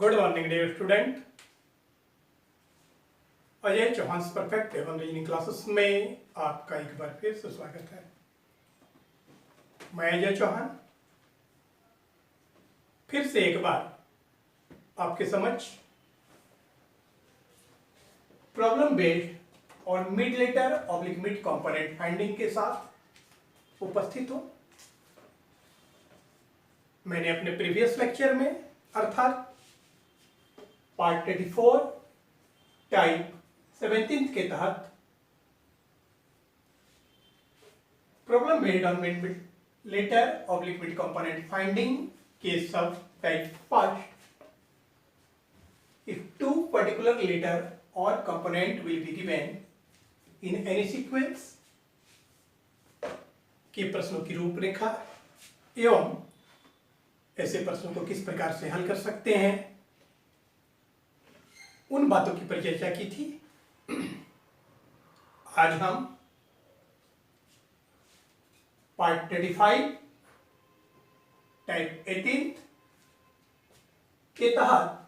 Good morning dear student. Ajay Chauhan perfect एवं reasoning classes में आपका एक बार फिर से स्वागत है। मैं अजय चौहान फिर से एक बार आपके समक्ष प्रॉब्लम बेस्ड और mid letter oblique mid component finding के साथ उपस्थित हूं। मैंने अपने प्रीवियस लेक्चर में अर्थात पार्ट 34 टाइप 17 के तहत problem based on mid letter oblique mid component finding के sub type first, if two particular letter or component will be given in any sequence के प्रश्नों की रूपरेखा एवं ऐसे प्रश्नों को किस प्रकार से हल कर सकते हैं, उन बातों की परिचर्चा की थी। आज हम पार्ट 35 टाइप 18 के तहत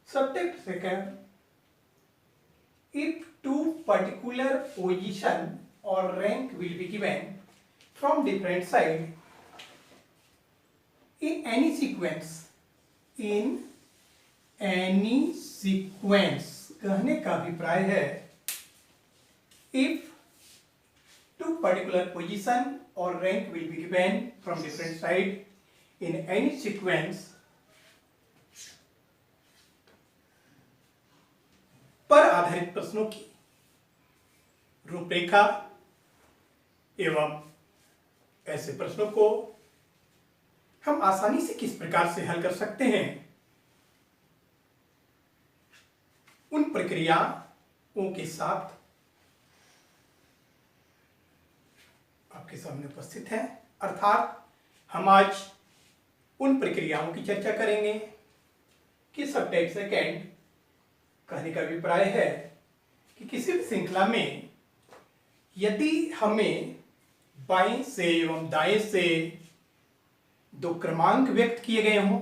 subject second, if two particular position or rank will be given from different side in any sequence, कहने का अभिप्राय है if two particular position or rank will be given from different side in any sequence पर आधारित प्रश्नों की रूपरेखा एवं ऐसे प्रश्नों को हम आसानी से किस प्रकार से हल कर सकते हैं, उन प्रक्रियाओं के साथ आपके सामने उपस्थित हैं। अर्थात हम आज उन प्रक्रियाओं की चर्चा करेंगे कि सबटाइप सेकेंड कहने का अभिप्राय है कि किसी भी श्रृंखला में यदि हमें बाएं से एवं दाएं से दो क्रमांक व्यक्त किए गए हों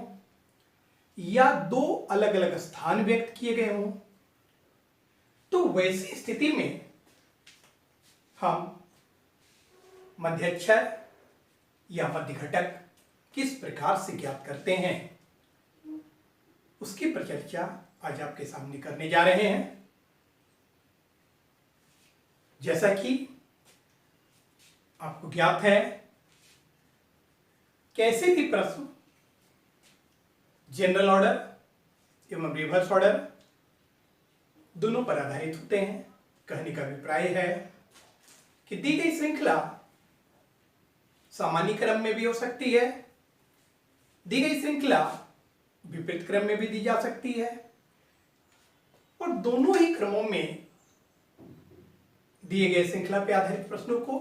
या दो अलग अलग स्थान व्यक्त किए गए हों, तो वैसी स्थिति में हम मध्याक्षर या मध्य घटक किस प्रकार से ज्ञात करते हैं, उसकी परिचर्चा आज आपके सामने करने जा रहे हैं। जैसा कि आपको ज्ञात है, कैसे भी प्रश्न जनरल ऑर्डर एवं रिवर्स ऑर्डर दोनों पर आधारित होते हैं। कहने का अभिप्राय है कि दी गई श्रृंखला सामान्य क्रम में भी हो सकती है, दी गई श्रृंखला विपरीत क्रम में भी दी जा सकती है, और दोनों ही क्रमों में दिए गए श्रृंखला पे आधारित प्रश्नों को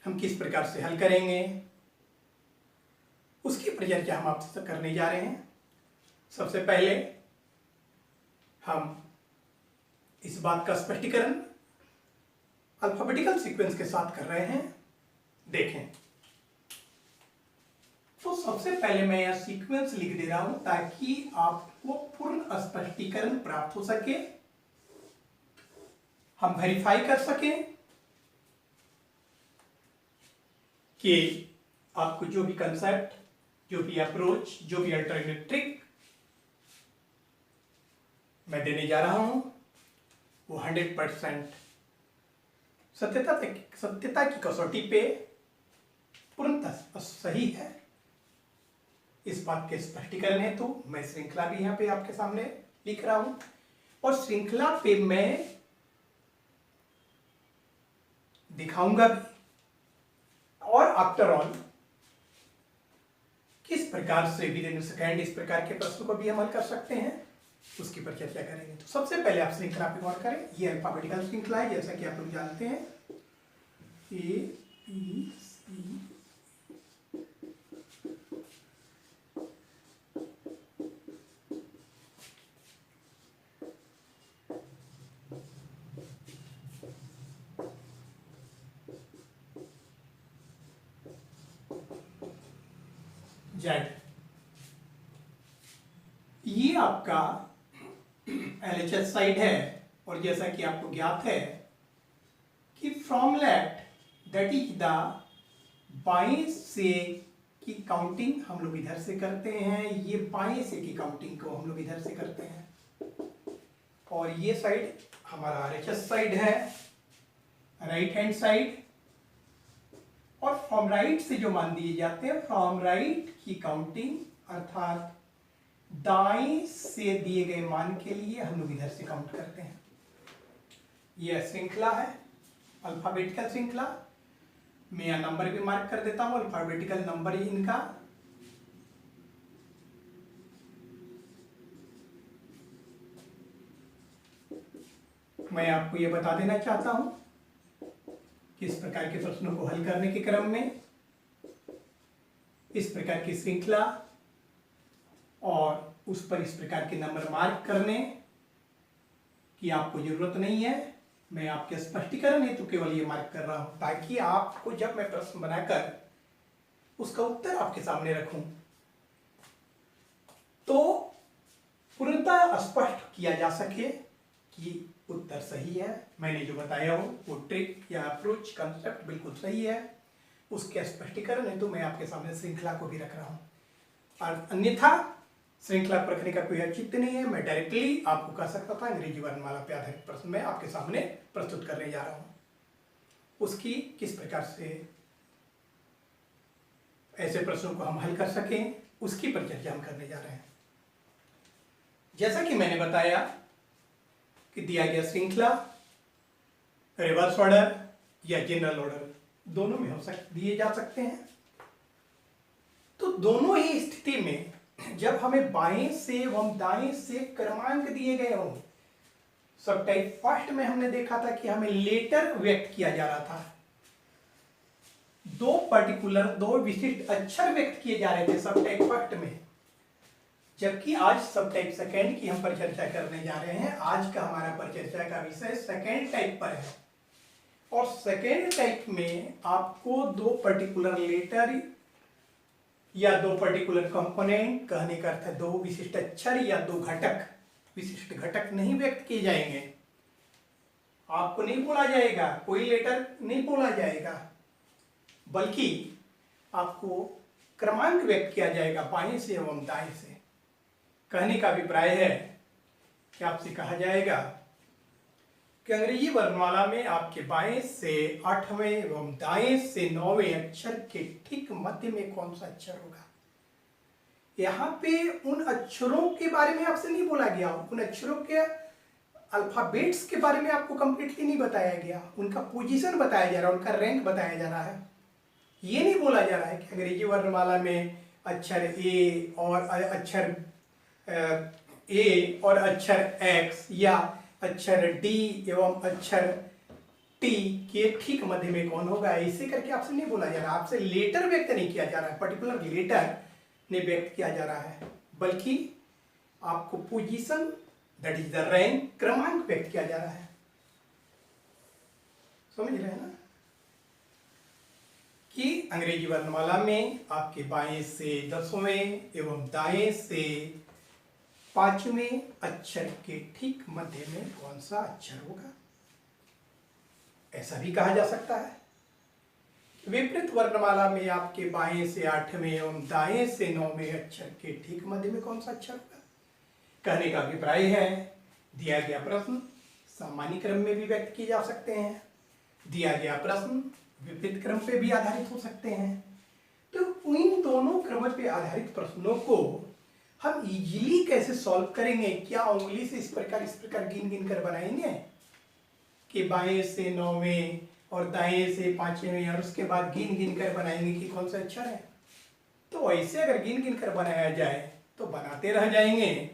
हम किस प्रकार से हल करेंगे, उसकी परिचर्चा हम आपसे करने जा रहे हैं। सबसे पहले हम इस बात का स्पष्टीकरण अल्फाबेटिकल सीक्वेंस के साथ कर रहे हैं। देखें, तो सबसे पहले मैं यह सीक्वेंस लिख दे रहा हूं ताकि आपको पूर्ण स्पष्टीकरण प्राप्त हो सके, हम वेरीफाई कर सकें कि आपको जो भी कंसेप्ट, जो भी अप्रोच, जो भी अल्टरनेटिव ट्रिक मैं देने जा रहा हूं वो 100% सत्यता की कसौटी पे पूर्णतः सही है। इस बात के स्पष्टीकरण है तो मैं श्रृंखला भी यहां पे आपके सामने लिख रहा हूं, और श्रृंखला पे मैं दिखाऊंगा भी, और आफ्टर ऑल किस प्रकार से विद इन सेकेंड इस प्रकार के प्रश्नों को भी हम हल कर सकते हैं, उसकी पर चर्चा करेंगे। तो सबसे पहले आप श्रृंखला पे गौर करें। ये अल्फाबेटिकल श्रृंखला है, जैसा कि आप लोग जानते हैं, ए बी सी जेड। ये आपका LHS साइड है और जैसा कि आपको ज्ञात है कि from left that is the बाएं से की काउंटिंग हम लोग इधर से करते हैं, ये बाएं से की काउंटिंग को हम लोग इधर से करते हैं। और ये साइड हमारा RHS साइड है, राइट हैंड साइड। और फ्रॉम राइट से जो मान दिए जाते हैं, फ्रॉम राइट की काउंटिंग अर्थात दाएं से दिए गए मान के लिए हम लोग इधर से काउंट करते हैं। यह श्रृंखला है, अल्फाबेटिकल श्रृंखला। मैं यह नंबर भी मार्क कर देता हूं, अल्फाबेटिकल नंबर ही इनका। मैं आपको यह बता देना चाहता हूं कि इस प्रकार के प्रश्नों को हल करने के क्रम में इस प्रकार की श्रृंखला और उस पर इस प्रकार के नंबर मार्क करने की आपको जरूरत नहीं है। मैं आपके स्पष्टीकरण हेतु केवल ये मार्क कर रहा हूं ताकि आपको जब मैं प्रश्न बनाकर उसका उत्तर आपके सामने रखूं तो पूर्णतः स्पष्ट किया जा सके कि उत्तर सही है। मैंने जो बताया हो वो ट्रिक या अप्रोच कंसेप्ट बिल्कुल सही है। उसके स्पष्टीकरण हेतु मैं आपके सामने श्रृंखला को भी रख रहा हूं, और अन्यथा श्रृंखला पर रखने का कोई औचित्य नहीं है। मैं डायरेक्टली आपको कह सकता था अंग्रेजी वर्णमाला पे आधारित प्रश्न मैं आपके सामने प्रस्तुत करने जा रहा हूं। उसकी किस प्रकार से ऐसे प्रश्नों को हम हल कर सकें उसकी परिचर्चा हम करने जा रहे हैं। जैसा कि मैंने बताया कि दिया गया श्रृंखला रिवर्स ऑर्डर या जनरल ऑर्डर दोनों में दिए जा सकते हैं। तो दोनों ही स्थिति में जब हमें बाएं से एवं दाएं से क्रमांक दिए गए हों, सब टाइप फर्स्ट में हमने देखा था कि हमें लेटर व्यक्त किया जा रहा था, दो विशिष्ट अक्षर व्यक्त किए जा रहे थे सब टाइप फर्स्ट में। जबकि आज सब टाइप सेकेंड की हम परिचर्चा करने जा रहे हैं। आज का हमारा परिचर्चा का विषय सेकेंड टाइप पर है और सेकेंड टाइप में आपको दो पर्टिकुलर लेटर या दो पर्टिकुलर कंपोनेंट, कहने का अर्थ है दो विशिष्ट अक्षर या दो घटक, विशिष्ट घटक नहीं व्यक्त किए जाएंगे। आपको नहीं बोला जाएगा, कोई लेटर नहीं बोला जाएगा, बल्कि आपको क्रमांक व्यक्त किया जाएगा बाएं से एवं दाएं से। कहने का अभिप्राय है कि आपसे कहा जाएगा कि अंग्रेजी वर्णमाला में आपके बाएं से 8वें एवं दाएं से 9वें अक्षर के ठीक मध्य में कौन सा अक्षर होगा। यहाँ पे उन अक्षरों के बारे में आपसे नहीं बोला गया, उन अक्षरों के अल्फाबेट्स के बारे में आपको कंप्लीटली नहीं बताया गया, उनका पोजीशन बताया जा रहा है, उनका रैंक बताया जा रहा है। ये नहीं बोला जा रहा है कि अंग्रेजी वर्णमाला में अक्षर ए और अक्षर एक्स या अक्षर डी एवं अक्षर टी के ठीक मध्य में कौन होगा। ऐसे करके आपसे नहीं बोला जा रहा, आपसे लेटर व्यक्त नहीं किया जा रहा है, पर्टिकुलर लेटर नहीं व्यक्त किया जा रहा है, बल्कि आपको position that is the rank, क्रमांक व्यक्त किया जा रहा है। समझ रहे हैं ना कि अंग्रेजी वर्णमाला में आपके बाएं से 10वें एवं दाएं से 5वें अक्षर के ठीक मध्य में कौन सा अक्षर होगा। ऐसा भी कहा जा सकता है विपरीत वर्णमाला में आपके बाएं से 8वें एवं दाएं से 9वें अक्षर के ठीक मध्य में कौन सा अक्षर होगा। कहने का अभिप्राय है दिया गया प्रश्न सामान्य क्रम में भी व्यक्त किए जा सकते हैं, दिया गया प्रश्न विपरीत क्रम पे भी आधारित हो सकते हैं। तो इन दोनों क्रम पे आधारित प्रश्नों को हम इजीली कैसे सॉल्व करेंगे, क्या उंगली से इस प्रकार गिन गिन कर बनाएंगे कि बाएं से 9वें और दाएं से 5वें और उसके बाद गिन गिन कर बनाएंगे कि कौन सा अक्षर है। तो ऐसे अगर गिन गिन कर बनाया जाए तो बनाते रह जाएंगे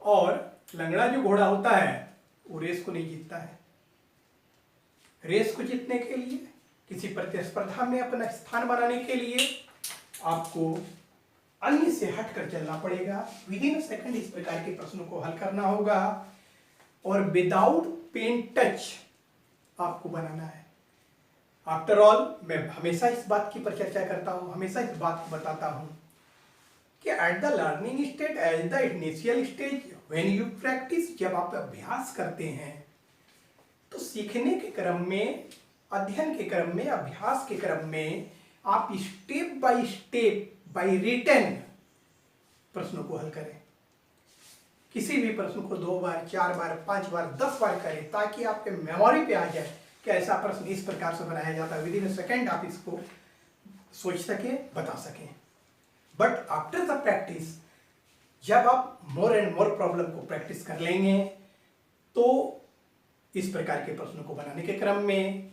और लंगड़ा जो घोड़ा होता है वो रेस को नहीं जीतता है। रेस को जीतने के लिए, किसी प्रतिस्पर्धा में अपना स्थान बनाने के लिए आपको अन्य से हटकर चलना पड़ेगा। विदिन सेकंड इस प्रकार के प्रश्नों को हल करना होगा और विदाउट पेन टच आपको बनाना है। आफ्टर ऑल मैं हमेशा इस बात की परिचर्चा करता हूं, हमेशा इस बात को बताता हूं कि at the learning state as the initial stage when you practice, जब आप अभ्यास करते हैं तो सीखने के क्रम में, अध्ययन के क्रम में, अभ्यास के क्रम में आप स्टेप बाय रिटन प्रश्नों को हल करें। किसी भी प्रश्न को 2 बार, 4 बार, 5 बार, 10 बार करें ताकि आपके मेमोरी पे आ जाए कि ऐसा प्रश्न इस प्रकार से बनाया जाता है। विद इन अ सेकेंड आप इसको सोच सकें, बता सकें। बट आफ्टर द प्रैक्टिस, जब आप मोर एंड मोर प्रॉब्लम को प्रैक्टिस कर लेंगे तो इस प्रकार के प्रश्नों को बनाने के क्रम में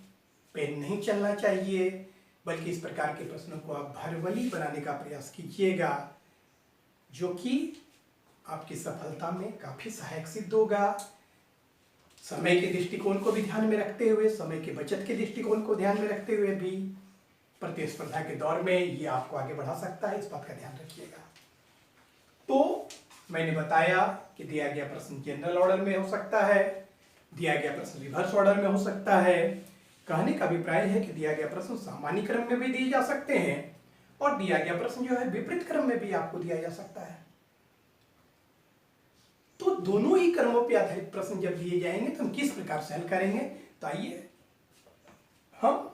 पेन नहीं चलना चाहिए, बल्कि इस प्रकार के प्रश्नों को आप वर्बली बनाने का प्रयास कीजिएगा, जो कि आपकी सफलता में काफी सहायक सिद्ध होगा। समय के दृष्टिकोण को भी ध्यान में रखते हुए, समय के बचत के दृष्टिकोण को ध्यान में रखते हुए भी प्रतिस्पर्धा के दौर में ये आपको आगे बढ़ा सकता है, इस बात का ध्यान रखिएगा। तो मैंने बताया कि दिया गया प्रश्न जनरल ऑर्डर में हो सकता है, दिया गया प्रश्न रिवर्स ऑर्डर में हो सकता है। कहने का अभिप्राय है कि दिया गया प्रश्न सामान्य क्रम में भी दिए जा सकते हैं और दिया गया प्रश्न जो है विपरीत क्रम में भी आपको दिया जा सकता है। तो दोनों ही क्रमों पर आधारित प्रश्न जब दिए जाएंगे तो हम किस प्रकार से हल करेंगे, तो आइए हम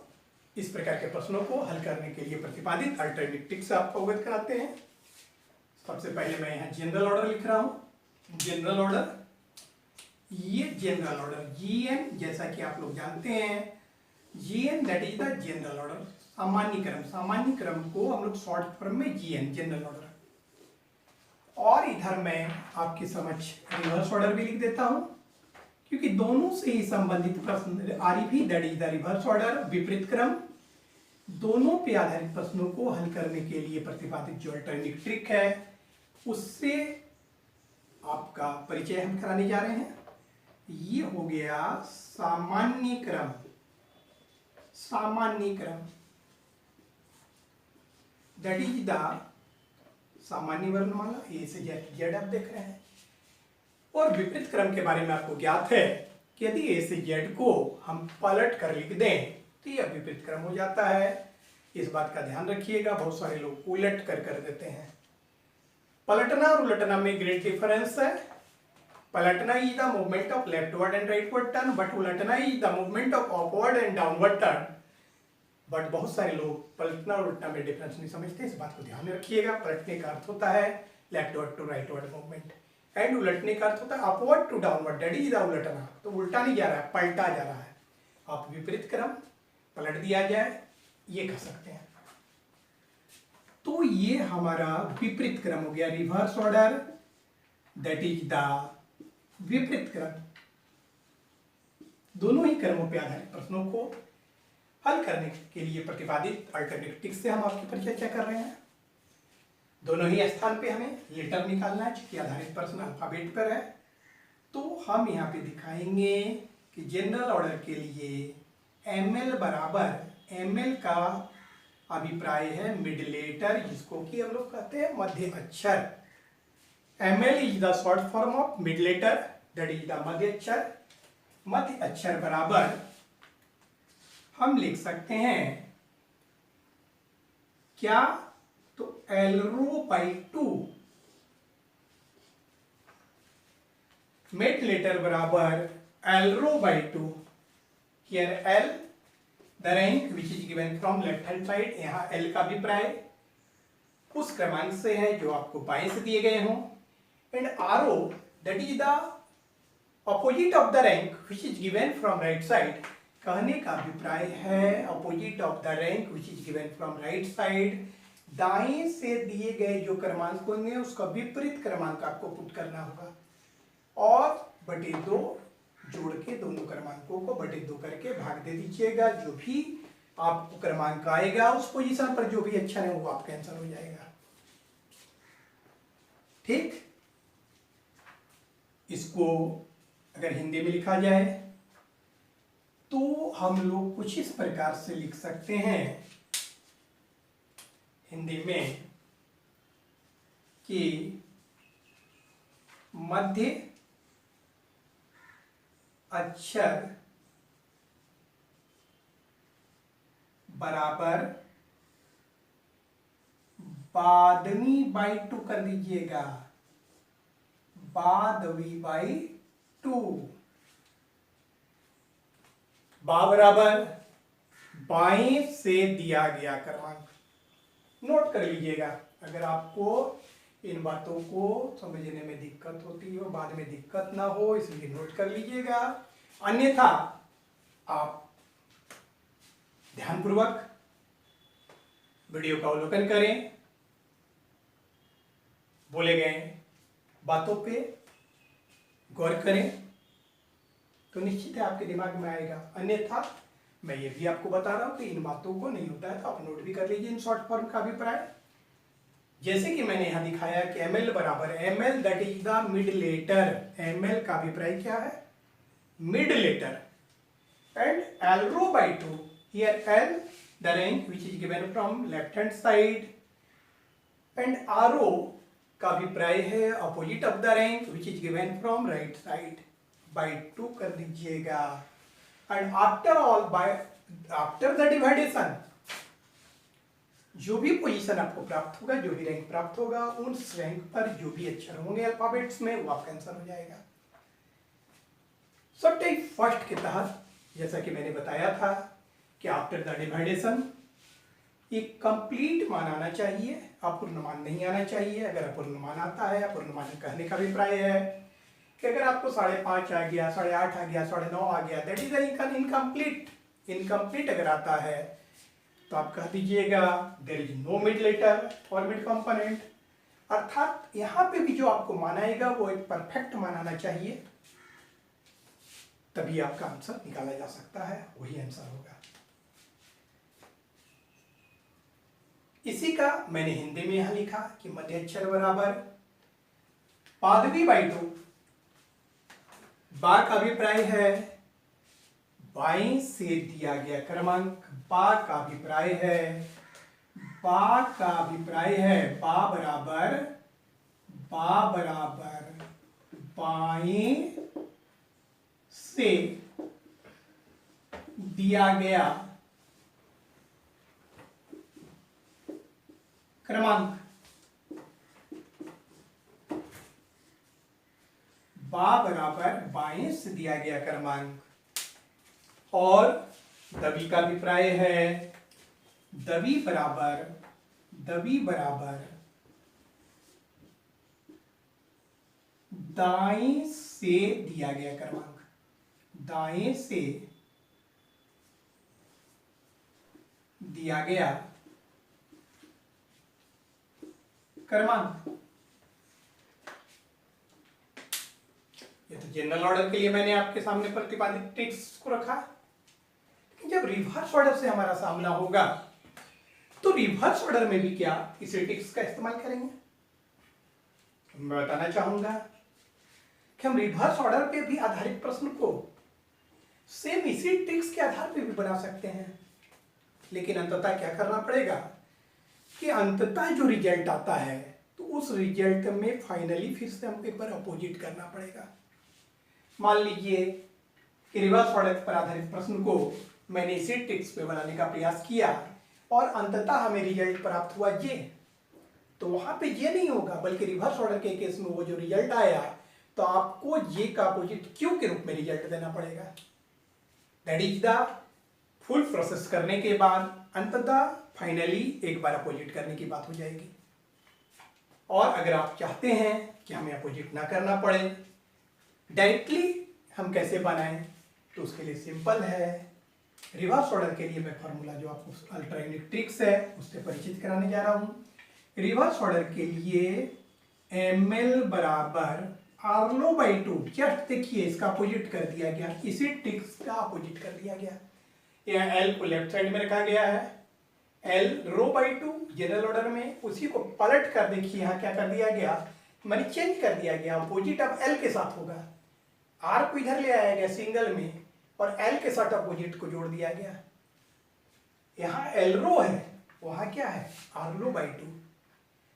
इस प्रकार के प्रश्नों को हल करने के लिए प्रतिपादित अल्टरनेटिव ट्रिक्स आपको अवगत कराते हैं। सबसे पहले मैं यहाँ जनरल ऑर्डर लिख रहा हूँ। जनरल ऑर्डर, ये जनरल ऑर्डर जीएन, जैसा कि आप लोग जानते हैं GN that is the general order, सामान्य क्रम। सामान्य क्रम को हम लोग शॉर्ट फॉर्म में जीएन, जनरल ऑर्डर। और इधर मैं आपके समक्ष रिवर्स ऑर्डर भी लिख देता हूं, क्योंकि दोनों से ही संबंधित प्रश्न REV that is the reverse order, विपरीत क्रम, दोनों पे आधारित प्रश्नों को हल करने के लिए प्रतिपादित जो अल्टरनेटिव ट्रिक है उससे आपका परिचय हम कराने जा रहे हैं। ये हो गया सामान्य क्रम। सामान्य क्रम दैट इज द सामान्य वर्णमाला, ए से जेड आप देख रहे हैं। और विपरीत क्रम के बारे में आपको ज्ञात है कि यदि ए से जेड को हम पलट कर लिख दें तो यह विपरीत क्रम हो जाता है। इस बात का ध्यान रखिएगा, बहुत सारे लोग उलट कर देते हैं। पलटना और उलटना में ग्रेट डिफरेंस है। पलटना is the movement of leftward and rightward turn, but उलटना is the movement of upward and downward turn. But बहुत सारे लोग पलटना और उलटना में डिफरेंस नहीं समझते, इस बात को ध्यान में रखिएगा। पलटने का अर्थ होता है leftward to rightward movement, and उलटने का अर्थ होता है upward to downward, that is the उलटना। तो उल्टा नहीं जा रहा है, पलटा जा रहा है। आप विपरीत क्रम पलट दिया जाए, ये कह सकते हैं। तो ये हमारा विपरीत क्रम हो गया, reverse order that is the विपरीत क्रम। दोनों ही क्रमों पर आधारित प्रश्नों को हल करने के लिए प्रतिपादित अल्टरनेटिव ट्रिक्स से हम आपकी परिचर्चा कर रहे हैं। दोनों ही स्थान पे हमें लेटर निकालना है, चूंकि आधारित प्रश्न अल्फाबेट पर है। तो हम यहाँ पे दिखाएंगे कि जनरल ऑर्डर के लिए ml बराबर, ml का अभिप्राय है मिड लेटर, जिसको कि हम लोग कहते हैं मध्य अक्षर। ml is the short form of mid letter that is the मध्य अक्षर। मध्य अक्षर बराबर हम लिख सकते हैं क्या, तो L rho by 2। Mid letter बराबर L rho by 2। Here L the rank which is given from left hand side. यहाँ L का अभिप्राय उस क्रमांक से है जो आपको बाएं से दिए गए हों, and RO that is the opposite of the rank which is given from right side. कहने का अभिप्राय है opposite of the rank which is given from right side. दाएं से दिए गए जो क्रमांक होंगे उसका विपरीत क्रमांक आपको पुट करना होगा, और बटे 2 जोड़ के दोनों क्रमांकों को बटे 2 करके भाग दे दीजिएगा। जो भी आपको क्रमांक आएगा उस पोजीशन पर जो भी अच्छा है वो आपका आंसर हो जाएगा। ठीक, इसको अगर हिंदी में लिखा जाए तो हम लोग कुछ इस प्रकार से लिख सकते हैं हिंदी में कि मध्य अक्षर बराबर बादमी बाई 2 कर दीजिएगा, बादवी बाई 2। बा बराबर बाएं से दिया गया क्रमांक। नोट कर लीजिएगा, अगर आपको इन बातों को समझने में दिक्कत होती हो, बाद में दिक्कत ना हो, इसलिए नोट कर लीजिएगा। अन्यथा आप ध्यानपूर्वक वीडियो का अवलोकन करें, बोले गए बातों पे गौर करें, तो निश्चित है आपके दिमाग में आएगा। अन्यथा मैं ये भी आपको बता रहा हूं कि इन बातों को नहीं होता है तो आप नोट भी कर लीजिए इन शॉर्ट फॉर्म का अभिप्राय। जैसे कि मैंने यहां दिखाया कि ml बराबर ml that is the mid letter. ml का अभिप्राय क्या है? Mid letter. And l rho by 2, here l the rank which is given from left hand side, and r का अभिप्राय है opposite of the rank which is given from right side, by 2 कर दीजिएगा। And after all after the division जो भी position आपको प्राप्त होगा, जो भी रैंक प्राप्त होगा, उस रैंक पर जो भी अक्षर होंगे अल्फाबेट्स में वो आपका आंसर हो जाएगा। सब टाइप फर्स्ट के तहत जैसा कि मैंने बताया था कि आफ्टर द डिवाइडेशन एक कंप्लीट मान आना चाहिए, अपूर्णमान नहीं आना चाहिए। अगर अपूर्णमान आता है, अपूर्णमान कहने का अभिप्राय है कि अगर आपको 5.5 आ गया, 8.5 आ गया, 9.5 आ गया, दैट इज इनकम्प्लीट। इनकम्प्लीट अगर आता है तो आप कह दीजिएगा there is no mid letter और मिड कंपोनेंट, अर्थात यहां पे भी जो आपको मान आएगा वो एक परफेक्ट मान आना चाहिए, तभी आपका आंसर निकाला जा सकता है, वही आंसर होगा। इसी का मैंने हिंदी में यहां लिखा कि मध्य अक्षर बराबर पादवी बाई 2। बा का अभिप्राय है बाएं से दिया गया क्रमांक। बा का अभिप्राय है बा बराबर बाएं से दिया गया क्रमांक। बा बराबर बाएं से दिया गया क्रमांक। और दबी का अभिप्राय है दबी बराबर दाएं से दिया गया क्रमांक। दाएं से दिया गया क्रमांक। ये तो जनरल ऑर्डर के लिए मैंने आपके सामने प्रतिपादित ट्रिक्स को रखा, लेकिन जब रिवर्स ऑर्डर से हमारा सामना होगा तो रिवर्स ऑर्डर में भी क्या इसी ट्रिक्स का इस्तेमाल करेंगे। मैं बताना चाहूंगा कि हम रिवर्स ऑर्डर पे भी आधारित प्रश्न को सेम इसी ट्रिक्स के आधार पे भी बना सकते हैं, लेकिन अंततः क्या करना पड़ेगा कि अंततः जो रिजल्ट आता है तो उस रिजल्ट में फाइनली फिर से हमको एक बार अपोजिट करना पड़ेगा। मान लीजिए कि रिवर्स ऑर्डर पर आधारित प्रश्न को मैंने इसी ट्रिक्स पे बनाने का प्रयास किया और अंततः हमें रिजल्ट प्राप्त हुआ जे, तो वहां पे जे नहीं होगा, बल्कि रिवर्स ऑर्डर के केस में वो जो रिजल्ट आया तो आपको जे का अपोजिट क्यू के रूप में रिजल्ट देना पड़ेगा। That is the full process करने के बाद अंततः फाइनली एक बार अपोजिट करने की बात हो जाएगी। और अगर आप चाहते हैं कि हमें अपोजिट ना करना पड़े, डायरेक्टली हम कैसे बनाएं, तो उसके लिए सिंपल है। रिवर्स ऑर्डर के लिए मैं फॉर्मूला जो आपको अल्टरनेटिव ट्रिक्स है उससे परिचित कराने जा रहा हूं। रिवर्स ऑर्डर के लिए ml बराबर r बाई 2, जस्ट देखिए इसका अपोजिट कर दिया गया, इसी ट्रिक्स का अपोजिट कर दिया गया। यहाँ l को लेफ्ट साइड में रखा गया है, l rho by 2 general order में, उसी को पलट कर देखिए यहाँ क्या कर दिया गया, मैंने चेंज कर दिया गया, अपोजिट अब l के साथ होगा। r को इधर ले आया गया सिंगल में और l के साथ अपोजिट को जोड़ दिया गया। यहाँ l रो है, वहां क्या है r rho by 2।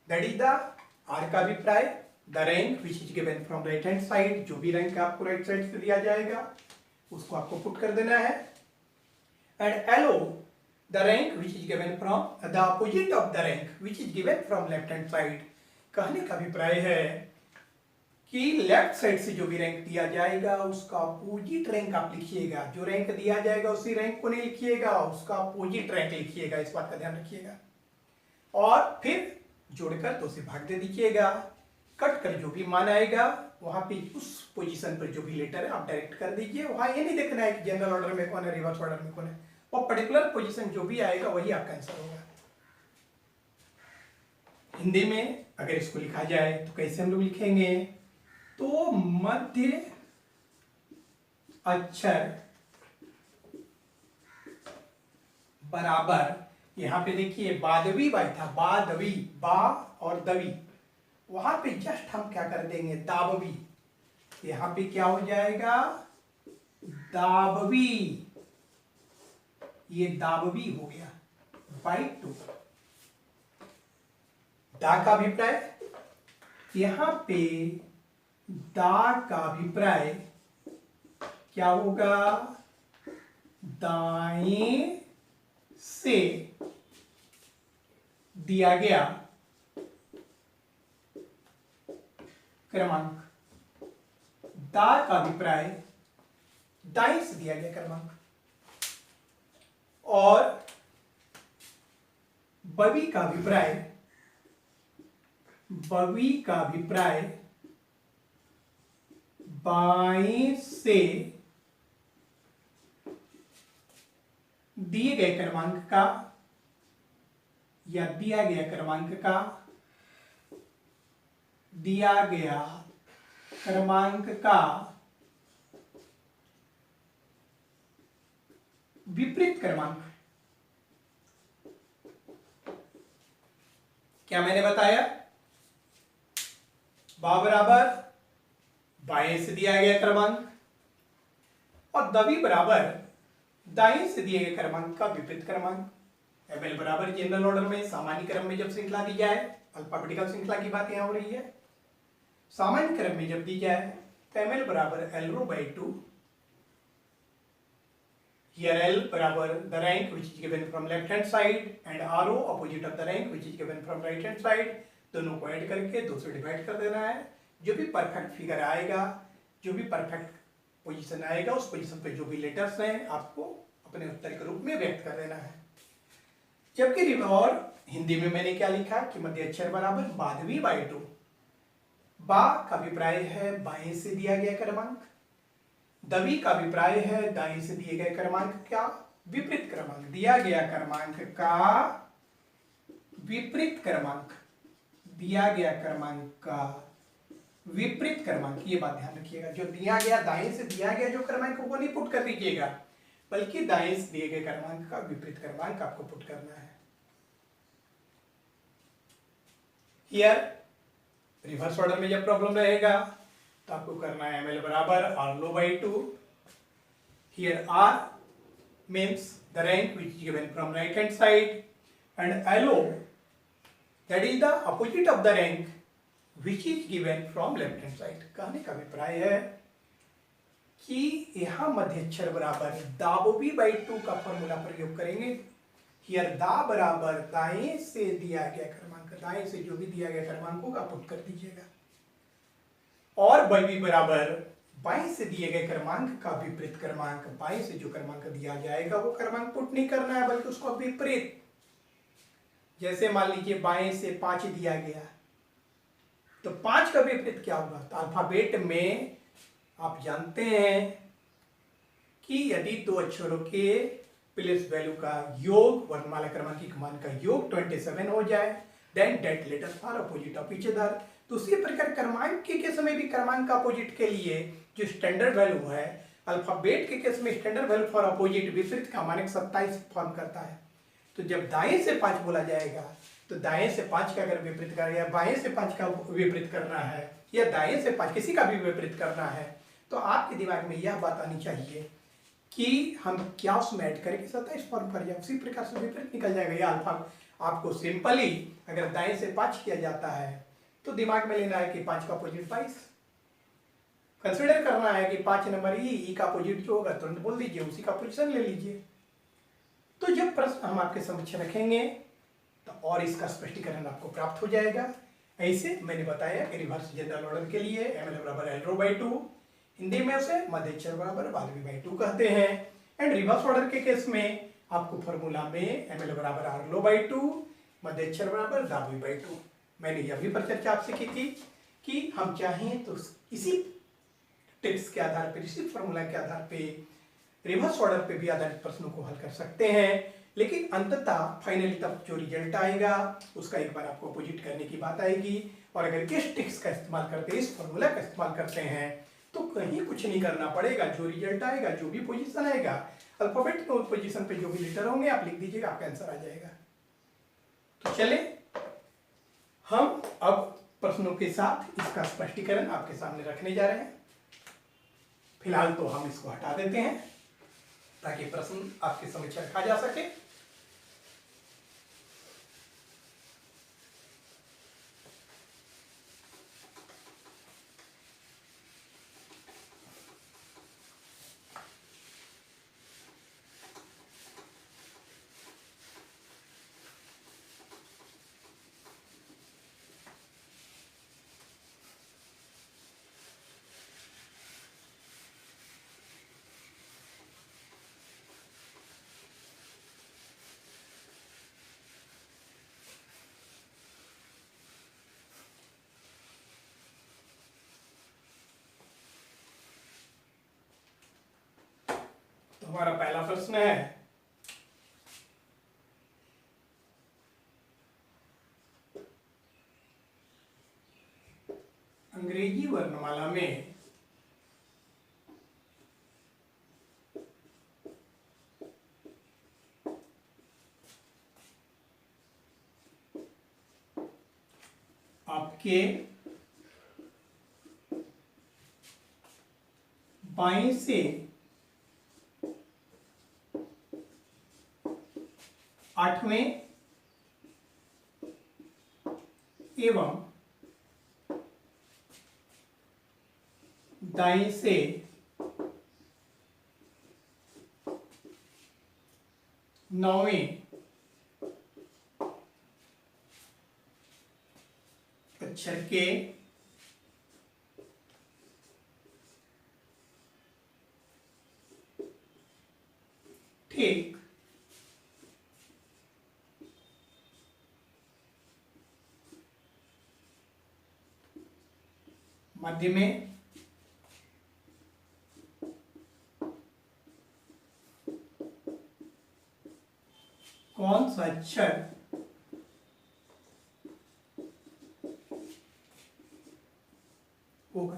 That is the r का अभिप्राय the rank which is given from right hand side, जो भी रैंक आपको राइट साइड से दिया जाएगा उसको आपको पुट कर देना है। And yellow the rank which is given from the opposite of the rank which is given from left hand side. कहने का अभिप्राय है कि लेफ्ट साइड से जो भी रैंक दिया जाएगा उसका अपोजिट रैंक आप लिखिएगा। जो रैंक दिया जाएगा उसी रैंक को नहीं लिखिएगा, उसका अपोजिट रैंक लिखिएगा, इस बात का ध्यान रखिएगा। और फिर जोड़कर 2 से भाग दे दीजिएगा। कट कर जो भी मान आएगा वहां पे उस पोजीशन पर जो भी लेटर है आप डायरेक्ट कर दीजिए। वहां ये नहीं देखना है कि जनरल ऑर्डर में कौन है, रिवर्स ऑर्डर में कौन है, वो पर्टिकुलर पोजीशन जो भी आएगा वही आपका आंसर होगा। हिंदी में अगर इसको लिखा जाए तो कैसे हम लोग लिखेंगे, तो मध्य अक्षर बराबर, यहां पे देखिए बादवी बाई था, बादवी, बा और दवी, वहां पे जस्ट हम क्या कर देंगे दाबवी, यहां पे क्या हो जाएगा दाबवी, ये दाबवी हो गया बाई 2। दा का अभिप्राय, यहां पे दा का अभिप्राय क्या होगा, दाएं से दिया गया क्रमांक, दा का अभिप्राय दाएं से दिया गया क्रमांक, और बवी का अभिप्राय, बवी का अभिप्राय बाएं से दिए गए क्रमांक का या दिया गया क्रमांक का, दिया गया क्रमांक का विपरीत क्रमांक। क्या मैंने बताया, बा बराबर बाएं से दिया गया क्रमांक और दवी बराबर दाएं से दिए गए क्रमांक का विपरीत क्रमांक। एमएल बराबर जनरल ऑर्डर में सामान्य क्रम में जब श्रृंखला दी जाए, अल्फाबेटिकल श्रृंखला की बात यहां हो रही है, सामान्य क्रम में जब दी जाए तो एमएल बराबर L rho by 2। Here L बराबर the rank which is given from left hand side and RO opposite of the rank which is given from right hand side, दोनों को ऐड करके 2 से डिवाइड कर देना है। जो भी परफेक्ट फिगर आएगा, जो भी परफेक्ट पोजीशन आएगा, उस पोजीशन पे जो भी लेटर्स हैं आपको अपने उत्तर के रूप में व्यक्त कर देना है। जबकि और हिंदी में मैंने क्या लिखा कि मध्य अक्षर बराबर बादवी बाई 2। बा का अभिप्राय है बाएं से दिया गया क्रमांक, दवी का अभिप्राय है दाएं से दिए गए क्रमांक का विपरीत क्रमांक, दिया गया क्रमांक का विपरीत क्रमांक, दिया गया क्रमांक का विपरीत क्रमांक। ये बात ध्यान रखिएगा, जो दिया गया दाएं से दिया गया जो क्रमांक वो नहीं पुट कर दीजिएगा, बल्कि दाएं से दिए गए क्रमांक का विपरीत क्रमांक आपको पुट करना है। हियर रिवर्स ऑर्डर में जब प्रॉब्लम रहेगा तो आपको करना है एमएल बराबर आर लो by 2। Here R means the rank which is given from right hand side and LO that is the opposite of the rank which is given from left hand side. कहने का अभिप्राय है कि यहां मध्य अक्षर बराबर दाबोबी बाई 2 का फॉर्मूला प्रयोग करेंगे। हियर दा बराबर दाएं से दिया गया क्रमांक, दाएं से जो भी दिया गया क्रमांक होगा पुट कर दीजिएगा, और बी बराबर बाएं से दिए गए क्रमांक का विपरीत क्रमांक, बाएं से जो क्रमांक दिया जाएगा वो क्रमांक पुट नहीं करना है बल्कि उसको विपरीत। जैसे मान लीजिए बाएं से 5 दिया गया तो 5 का विपरीत क्या होगा, तो अल्फाबेट में आप जानते हैं कि यदि 2 अक्षरों के प्लेस वैल्यू का योग वर्णमाला क्रमांकिक मान का योग 27 हो जाए then that letters are opposite of each other. तो उसी प्रकार क्रमांक के केस में भी क्रमांक का अपोजिट के लिए जो स्टैंडर्ड वैल्यू है, अल्फाबेट के केस में स्टैंडर्ड वैल्यू फॉर अपोजिट विपरीत का मानक 27 फॉर्म करता है। तो जब दाएं से 5 बोला जाएगा तो दाएं से 5 का अगर विपरीत करना है, बाएं से 5 का विपरीत करना है या दाएं से 5 किसी का भी विपरीत करना है, तो आपके दिमाग में यह बात आनी चाहिए कि हम क्या उसमें ऐड करें कि 27 फॉर्म कर जाए, उसी प्रकार से विपरीत निकल जाएगा। यह अल्फा आपको सिंपली अगर दाएं से 5 किया जाता है तो दिमाग में लेना है कि 5 का अपोजिट 22, कंसिडर करना है कि 5 नंबर ई का अपोजिट जो होगा तुरंत बोल दीजिए, उसी का पोजीशन ले लीजिए। तो जब प्रश्न हम आपके समक्ष रखेंगे तो और इसका स्पष्टीकरण आपको प्राप्त हो जाएगा। ऐसे मैंने बताया कि रिवर्स जनरल ऑर्डर के लिए एम एल बराबर एल रो बाई 2, हिंदी में उसे मध्यक्षर बराबर बालवी बाई 2 कहते हैं। एंड रिवर्स ऑर्डर के केस में आपको फॉर्मूला में एम एल बराबर आर लो बाई 2, मध्यक्षर बराबर दाबवी बाई 2। मैंने यह भी पर चर्चा आपसे की थी कि हम चाहें तो इसी टेक्स्ट के आधार पर, इसी फॉर्मूला के आधार पे रिवर्स ऑर्डर पे भी आधारित प्रश्नों को हल कर सकते हैं, लेकिन अंततः फाइनली तब जो रिजल्ट आएगा उसका एक बार आपको अपोजिट करने की बात आएगी। और अगर इस टेक्स्ट का इस्तेमाल करते, इस फॉर्मूला का इस्तेमाल करते हैं तो कहीं कुछ नहीं करना पड़ेगा। जो रिजल्ट आएगा, जो भी पोजीशन आएगा, अल्फाबेट के पोजीशन पे जो भी लेटर होंगे आप लिख दीजिएगा, आपका आंसर आ जाएगा। तो चले हम अब प्रश्नों के साथ इसका स्पष्टीकरण आपके सामने रखने जा रहे हैं। फिलहाल तो हम इसको हटा देते हैं ताकि प्रश्न आपके समक्ष रखा जा सके। हमारा पहला प्रश्न है, अंग्रेजी वर्णमाला में आपके बाएं से 8वें एवं दाएं से 9वें अक्षर के ठीक मध्य में कौन सा अक्षर होगा?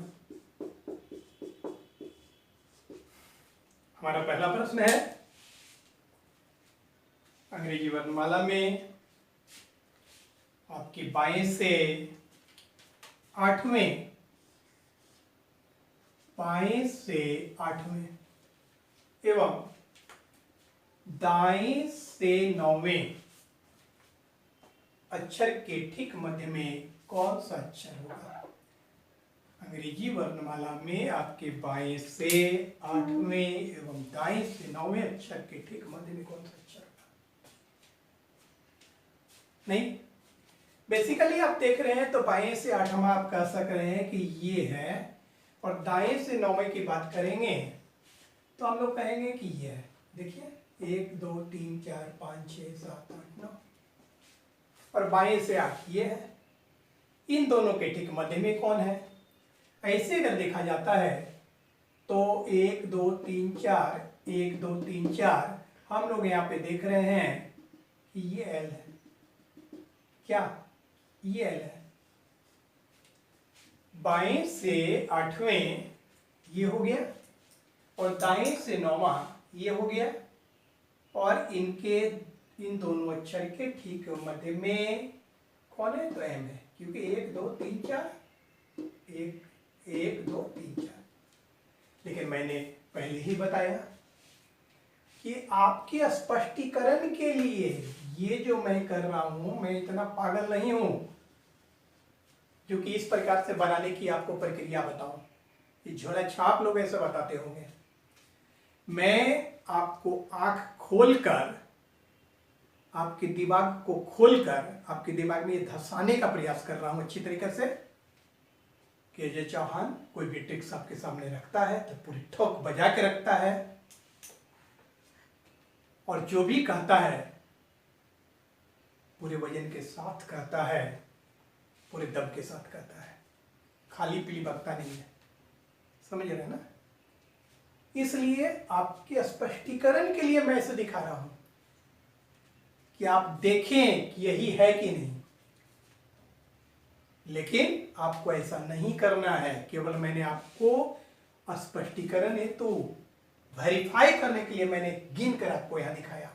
हमारा पहला प्रश्न है, अंग्रेजी वर्णमाला में आपके बाएं से 8वें, बाएं से 8वें एवं दाएं से 9वें अक्षर के ठीक मध्य में कौन सा अक्षर होगा? अंग्रेजी वर्णमाला में आपके बाएं से 8वें एवं दाएं से 9वें अक्षर के ठीक मध्य में कौन सा अक्षर होगा? नहीं, बेसिकली आप देख रहे हैं तो बाएं से 8वां आप कह सक रहे हैं कि ये है, और दाएं से 9वें की बात करेंगे तो हम लोग कहेंगे कि ये है। देखिए 1 2 3 4 5 6 7 8 9, और बाएं से 8 ये है। इन दोनों के ठीक मध्य में कौन है? ऐसे अगर देखा जाता है तो 1 2 3 4, 1 2 3 4 हम लोग यहाँ पे देख रहे हैं कि ये एल है। क्या ये एल है? बाएं से 8वें ये हो गया, और दाएं से 9वां ये हो गया, और इन दोनों अक्षर के ठीक मध्य में कौन है? तो एम है, क्योंकि 1 2 3 4, 1 2 3 4। लेकिन मैंने पहले ही बताया कि आपके स्पष्टीकरण के लिए ये जो मैं कर रहा हूं, मैं इतना पागल नहीं हूं जो कि इस प्रकार से बनाने की आपको प्रक्रिया बताऊं। ये झोला छाप लोग ऐसे बताते होंगे। मैं आपको आंख खोलकर आपके दिमाग को खोलकर आपके दिमाग में ये धसाने का प्रयास कर रहा हूं अच्छी तरीके से कि अजय चौहान कोई भी ट्रिक्स आपके सामने रखता है तो पूरी ठोक बजा के रखता है, और जो भी कहता है पूरे वजन के साथ कहता है, पूरे दम के साथ कहता है, खाली पीली बकता नहीं है। समझ रहे हैं ना? इसलिए आपके स्पष्टीकरण के लिए मैं इसे दिखा रहा हूं कि आप देखें कि यही है कि नहीं। लेकिन आपको ऐसा नहीं करना है, केवल मैंने आपको स्पष्टीकरण हेतु वेरीफाई करने के लिए मैंने गिन कर आपको यहां दिखाया।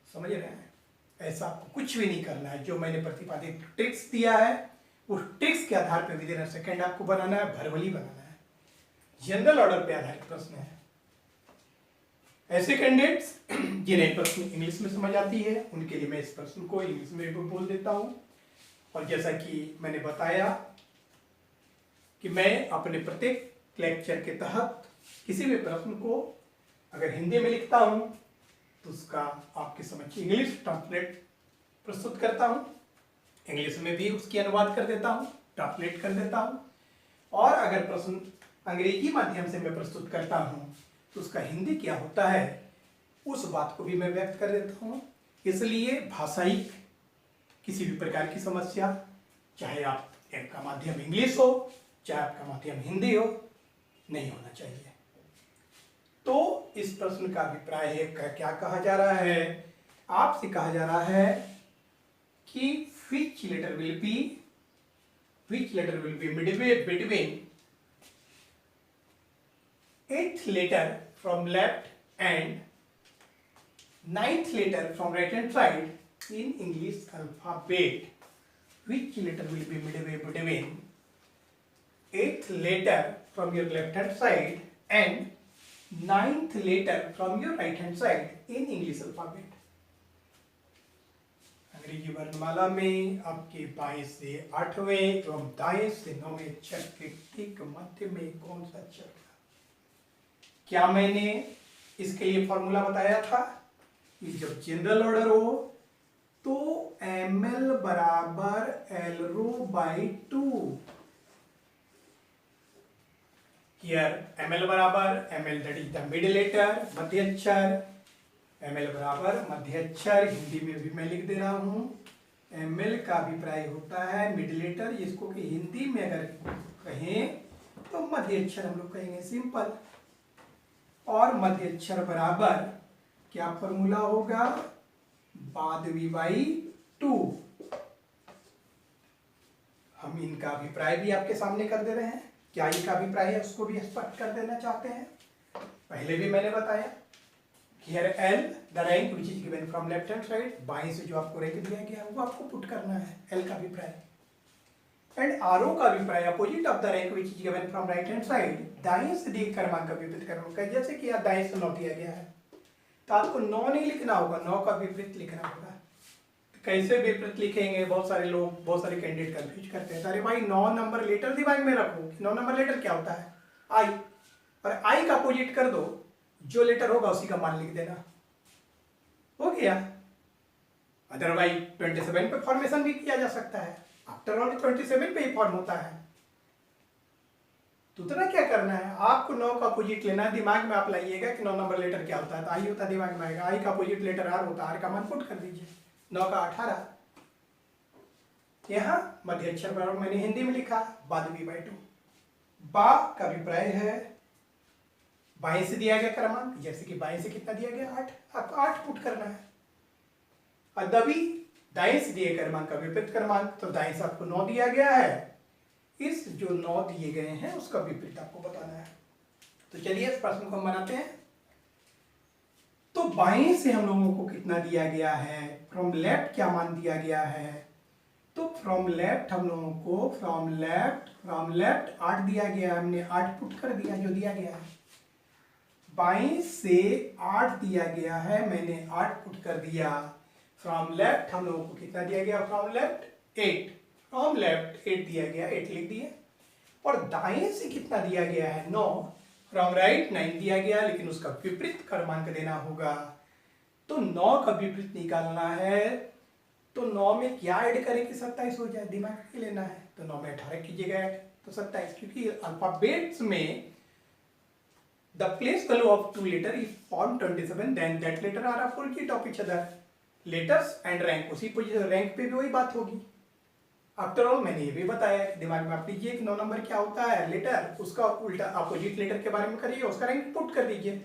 समझ रहे हैं? ऐसा आपको कुछ भी नहीं करना है। जो मैंने प्रतिपादित ट्रिक्स दिया है उस ट्रिक्स के आधार पर विदिन अ सेकेंड आपको बनाना है, भरवली बनाना है। जनरल ऑर्डर पे आधारित प्रश्न है। ऐसे कैंडिडेट्स जिन्हें प्रश्न इंग्लिश में समझ आती है उनके लिए मैं इस प्रश्न को इंग्लिश में भी बोल देता हूं। और जैसा कि मैंने बताया कि मैं अपने प्रत्येक लेक्चर के तहत किसी भी प्रश्न को अगर हिंदी में लिखता हूं तो उसका आपके समझ इंग्लिश ट्रांसलेट प्रस्तुत करता हूं, इंग्लिश में भी उसकी अनुवाद कर देता हूं, ट्रांसलेट कर देता हूं। और अगर प्रश्न अंग्रेजी माध्यम से मैं प्रस्तुत करता हूं तो उसका हिंदी क्या होता है उस बात को भी मैं व्यक्त कर देता हूं। इसलिए भाषाई किसी भी प्रकार की समस्या, चाहे आपका माध्यम इंग्लिश हो चाहे आपका माध्यम हिंदी हो, नहीं होना चाहिए। तो इस प्रश्न का अभिप्राय है क्या कहा जा रहा है? आपसे कहा जा रहा है कि which letter will be midway between 8th letter from left and 9th letter from right hand side in English alphabet. Which letter will be midway between 8th letter from your left hand side and 9th letter from your right hand side in English alphabet? अंग्रेजी वर्णमाला में आपके बाएं से 8वें एवं दाएं से 9वें अक्षर के ठीक मध्य में कौन सा अक्षर था? क्या मैंने इसके लिए फॉर्मूला बताया था कि जब जनरल ऑर्डर हो तो ml बराबर l rho by 2। Here ml बराबर ml that is the middle letter, मध्य अक्षर, ml बराबर मध्य अक्षर, हिंदी में भी मैं लिख दे रहा हूं। ml का अभिप्राय होता है मिडिल लेटर, जिसको कि हिंदी में अगर कहें तो मध्य अक्षर हम लोग कहेंगे सिंपल। और मध्य अक्षर बराबर क्या फॉर्मूला होगा? बादवी बाई 2। हम इनका अभिप्राय भी आपके सामने कर दे रहे हैं। क्या इनका अभिप्राय है उसको भी स्पष्ट कर देना चाहते हैं। पहले भी मैंने बताया Here L the rank which is given from left hand side, बाएं से जो आपको रैंक दिया गया है वो आपको पुट करना है L का अभिप्राय। एंड आरो का अभिप्राय opposite of the rank which is given from right hand side, दाएं से दिए क्रमांक का विपरीत क्रमांक। जैसे कि यहाँ दाएं से 9 दिया गया है तो आपको 9 नहीं लिखना होगा, 9 का विपरीत लिखना होगा। तो कैसे विपरीत लिखेंगे? बहुत सारे लोग, बहुत सारे कैंडिडेट कंफ्यूज करते हैं। अरे भाई 9 नंबर लेटर दिमाग में रखो। 9 नंबर लेटर क्या होता है? आई, और आई का अपोजिट कर दो, जो लेटर होगा उसी का मान लिख देना, हो गया। अदरवाइज 27 पे फॉर्मेशन भी किया जा सकता है। आफ्टर ऑल 27 पे ही फॉर्म होता है। तो उतना क्या करना है, आपको 9 का अपोजिट लेना है। दिमाग में आप लाइएगा कि 9 नंबर लेटर क्या होता है, तो आई होता है, दिमाग में आएगा। आई का अपोजिट लेटर आर होता है, आर का मान पुट कर दीजिए। 9 का 18। यहाँ मध्य अक्षर बराबर मैंने हिंदी में लिखा बादवी बाई 2। बा का अभिप्राय है बाएं से दिया गया क्रमांक, जैसे कि बाएं से कितना दिया गया? 8। आपको 8 पुट करना है। अदबी दाएं से दिए क्रमांक का विपरीत क्रमांक, तो दाएं से आपको 9 दिया गया है, इस जो 9 दिए गए हैं उसका विपरीत आपको बताना है। तो चलिए इस प्रश्न को हम बनाते हैं। तो बाएं से हम लोगों को कितना दिया गया है? फ्रॉम लेफ्ट क्या मान दिया गया है? तो फ्रॉम लेफ्ट हम लोगों को फ्रॉम लेफ्ट 8 दिया गया, हमने 8 पुट कर दिया जो दिया गया है। बाएं से 8 दिया गया है, मैंने 8 पुट कर दिया। फ्रॉम लेफ्ट हम लोगों को कितना दिया गया? From left 8। फ्रॉम लेफ्ट 8 दिया गया, 8 लिख दिए। और दाएं से कितना दिया गया है? 9। फ्रॉम राइट 9 दिया गया, लेकिन उसका विपरीत क्रमांक देना होगा। तो 9 का विपरीत निकालना है तो 9 में क्या ऐड करें कि 27 हो जाए, दिमाग में लेना है। तो 9 में 18 कीजिएगा ऐड तो 27, क्योंकि अल्फाबेट्स में the place value of two letter is form 27 then that letter are opposite of each other, letters and rank उसी पोजीशन, रैंक पे भी वही बात होगी। आफ्टर ऑल मैंने ये भी बताया कि दिमाग में आप लीजिए कि 9 नंबर क्या होता है लेटर, उसका उल्टा अपोजिट लेटर के बारे में करिए, उसका रैंक पुट कर दीजिए।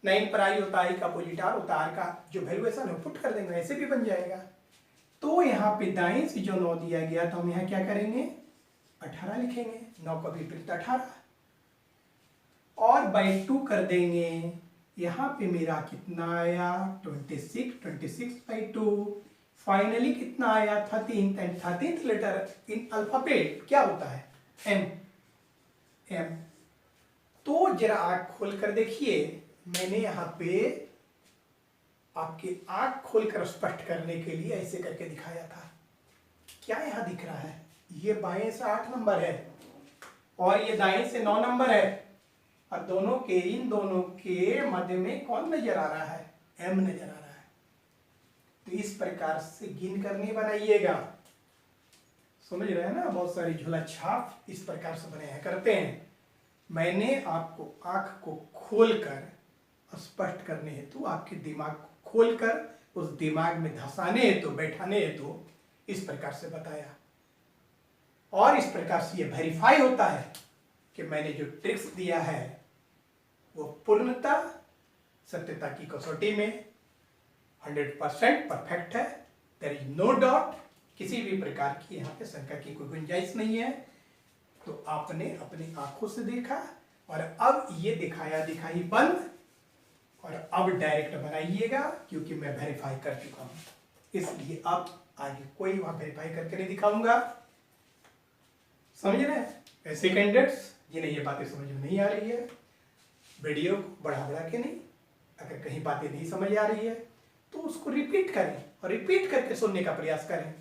9 पर आई होता है, आई का अपोजिट आर होता है, आर का जो वैल्यूएशन है पुट कर देंगे, ऐसे भी बन जाएगा। तो यहाँ पे दाएं से जो 9 दिया गया तो हम यहाँ क्या करेंगे 18 लिखेंगे, 9 का विपरीत 18 और बाई 2 कर देंगे। यहाँ पे मेरा कितना आया 26, 26 बाई 2, फाइनली कितना आया 13 and 13th letter in alphabet क्या होता है एम, एम। तो जरा आंख खोल कर देखिए, मैंने यहाँ पे आपकी आंख खोलकर स्पष्ट करने के लिए ऐसे करके दिखाया था। क्या यहाँ दिख रहा है, ये बाएं से 8 नंबर है और ये दाएं से 9 नंबर है और दोनों के इन दोनों के मध्य में कौन नजर आ रहा है, एम नजर आ रहा है। तो इस प्रकार से गिन कर नहीं बनाइएगा, समझ रहे हैं ना, बहुत सारी झोला छाप इस प्रकार से बनाया करते हैं। मैंने आपको आंख को खोलकर स्पष्ट करने हेतु, आपके दिमाग को खोलकर उस दिमाग में धंसाने हेतु, बैठाने हेतु इस प्रकार से बताया। और इस प्रकार से ये वेरीफाई होता है कि मैंने जो ट्रिक्स दिया है वो पूर्णता सत्यता की कसौटी में 100% परफेक्ट है। देयर इज नो डाउट, किसी भी प्रकार की यहाँ पे शंका की कोई गुंजाइश नहीं है। तो आपने अपनी आंखों से देखा और अब ये दिखाया दिखाई बंद और अब डायरेक्ट बनाइएगा, क्योंकि मैं वेरीफाई कर चुका हूं, इसलिए अब आगे कोई वहां वेरीफाई करके नहीं दिखाऊंगा। समझ रहे हैं? ऐसे कैंडिडेट्स जिन्हें ये बातें समझ में नहीं आ रही है, वीडियो को बढ़ा के नहीं, अगर कहीं बातें नहीं समझ आ रही है तो उसको रिपीट करें और रिपीट करके सुनने का प्रयास करें,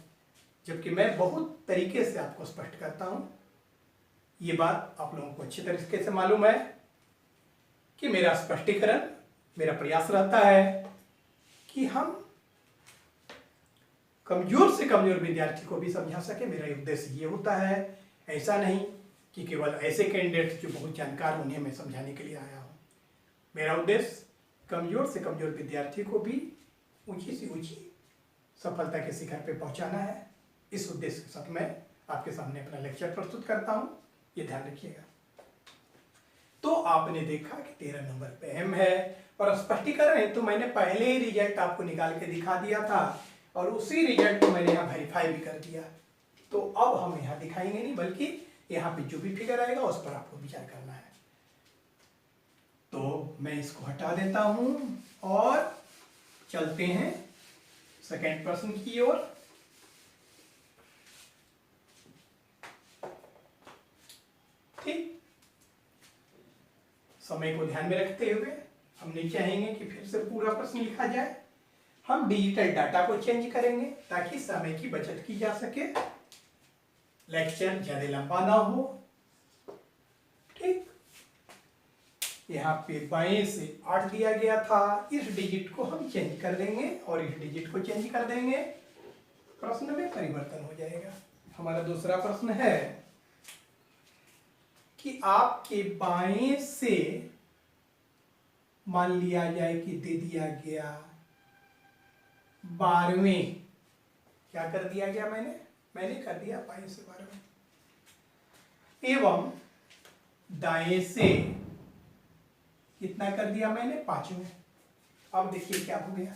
जबकि मैं बहुत तरीके से आपको स्पष्ट करता हूं। ये बात आप लोगों को अच्छी तरीके से मालूम है कि मेरा स्पष्टीकरण, मेरा प्रयास रहता है कि हम कमजोर से कमजोर विद्यार्थी को भी समझा सके। मेरा उद्देश्य ये होता है, ऐसा नहीं कि केवल ऐसे कैंडिडेट्स जो बहुत जानकार उन्हें मैं समझाने के लिए आया हूँ। मेरा उद्देश्य कमजोर से कमजोर विद्यार्थी को भी ऊंची से ऊंची सफलता के शिखर पे पहुंचाना है। इस उद्देश्य के साथ मैं आपके सामने अपना लेक्चर प्रस्तुत करता हूँ, ये ध्यान रखिएगा। तो आपने देखा कि 13 नंबर पे एम है और स्पष्टीकरण है तो मैंने पहले ही रिजल्ट आपको निकाल के दिखा दिया था और उसी रिजल्ट को मैंने यहाँ वेरीफाई भी कर दिया। तो अब हम यहाँ दिखाएंगे नहीं, बल्कि यहाँ पे जो भी फिगर आएगा उस पर आपको विचार करना है। तो मैं इसको हटा देता हूं और चलते हैं सेकंड प्रश्न की ओर। ठीक, समय को ध्यान में रखते हुए हम नहीं चाहेंगे कि फिर से पूरा प्रश्न लिखा जाए। हम डिजिटल डाटा को चेंज करेंगे ताकि समय की बचत की जा सके, लेक्चर ज्यादा लंबा ना हो। ठीक, यहाँ पे बाएं से 8 दिया गया था, इस डिजिट को हम चेंज कर देंगे और इस डिजिट को चेंज कर देंगे, प्रश्न में परिवर्तन हो जाएगा। हमारा दूसरा प्रश्न है कि आपके बाएं से मान लिया जाए कि दे दिया गया 12वें, क्या कर दिया गया, मैंने कर दिया बाएं से 12वें, एवं दाएं से कितना कर दिया मैंने 5वें। अब देखिए क्या हो गया,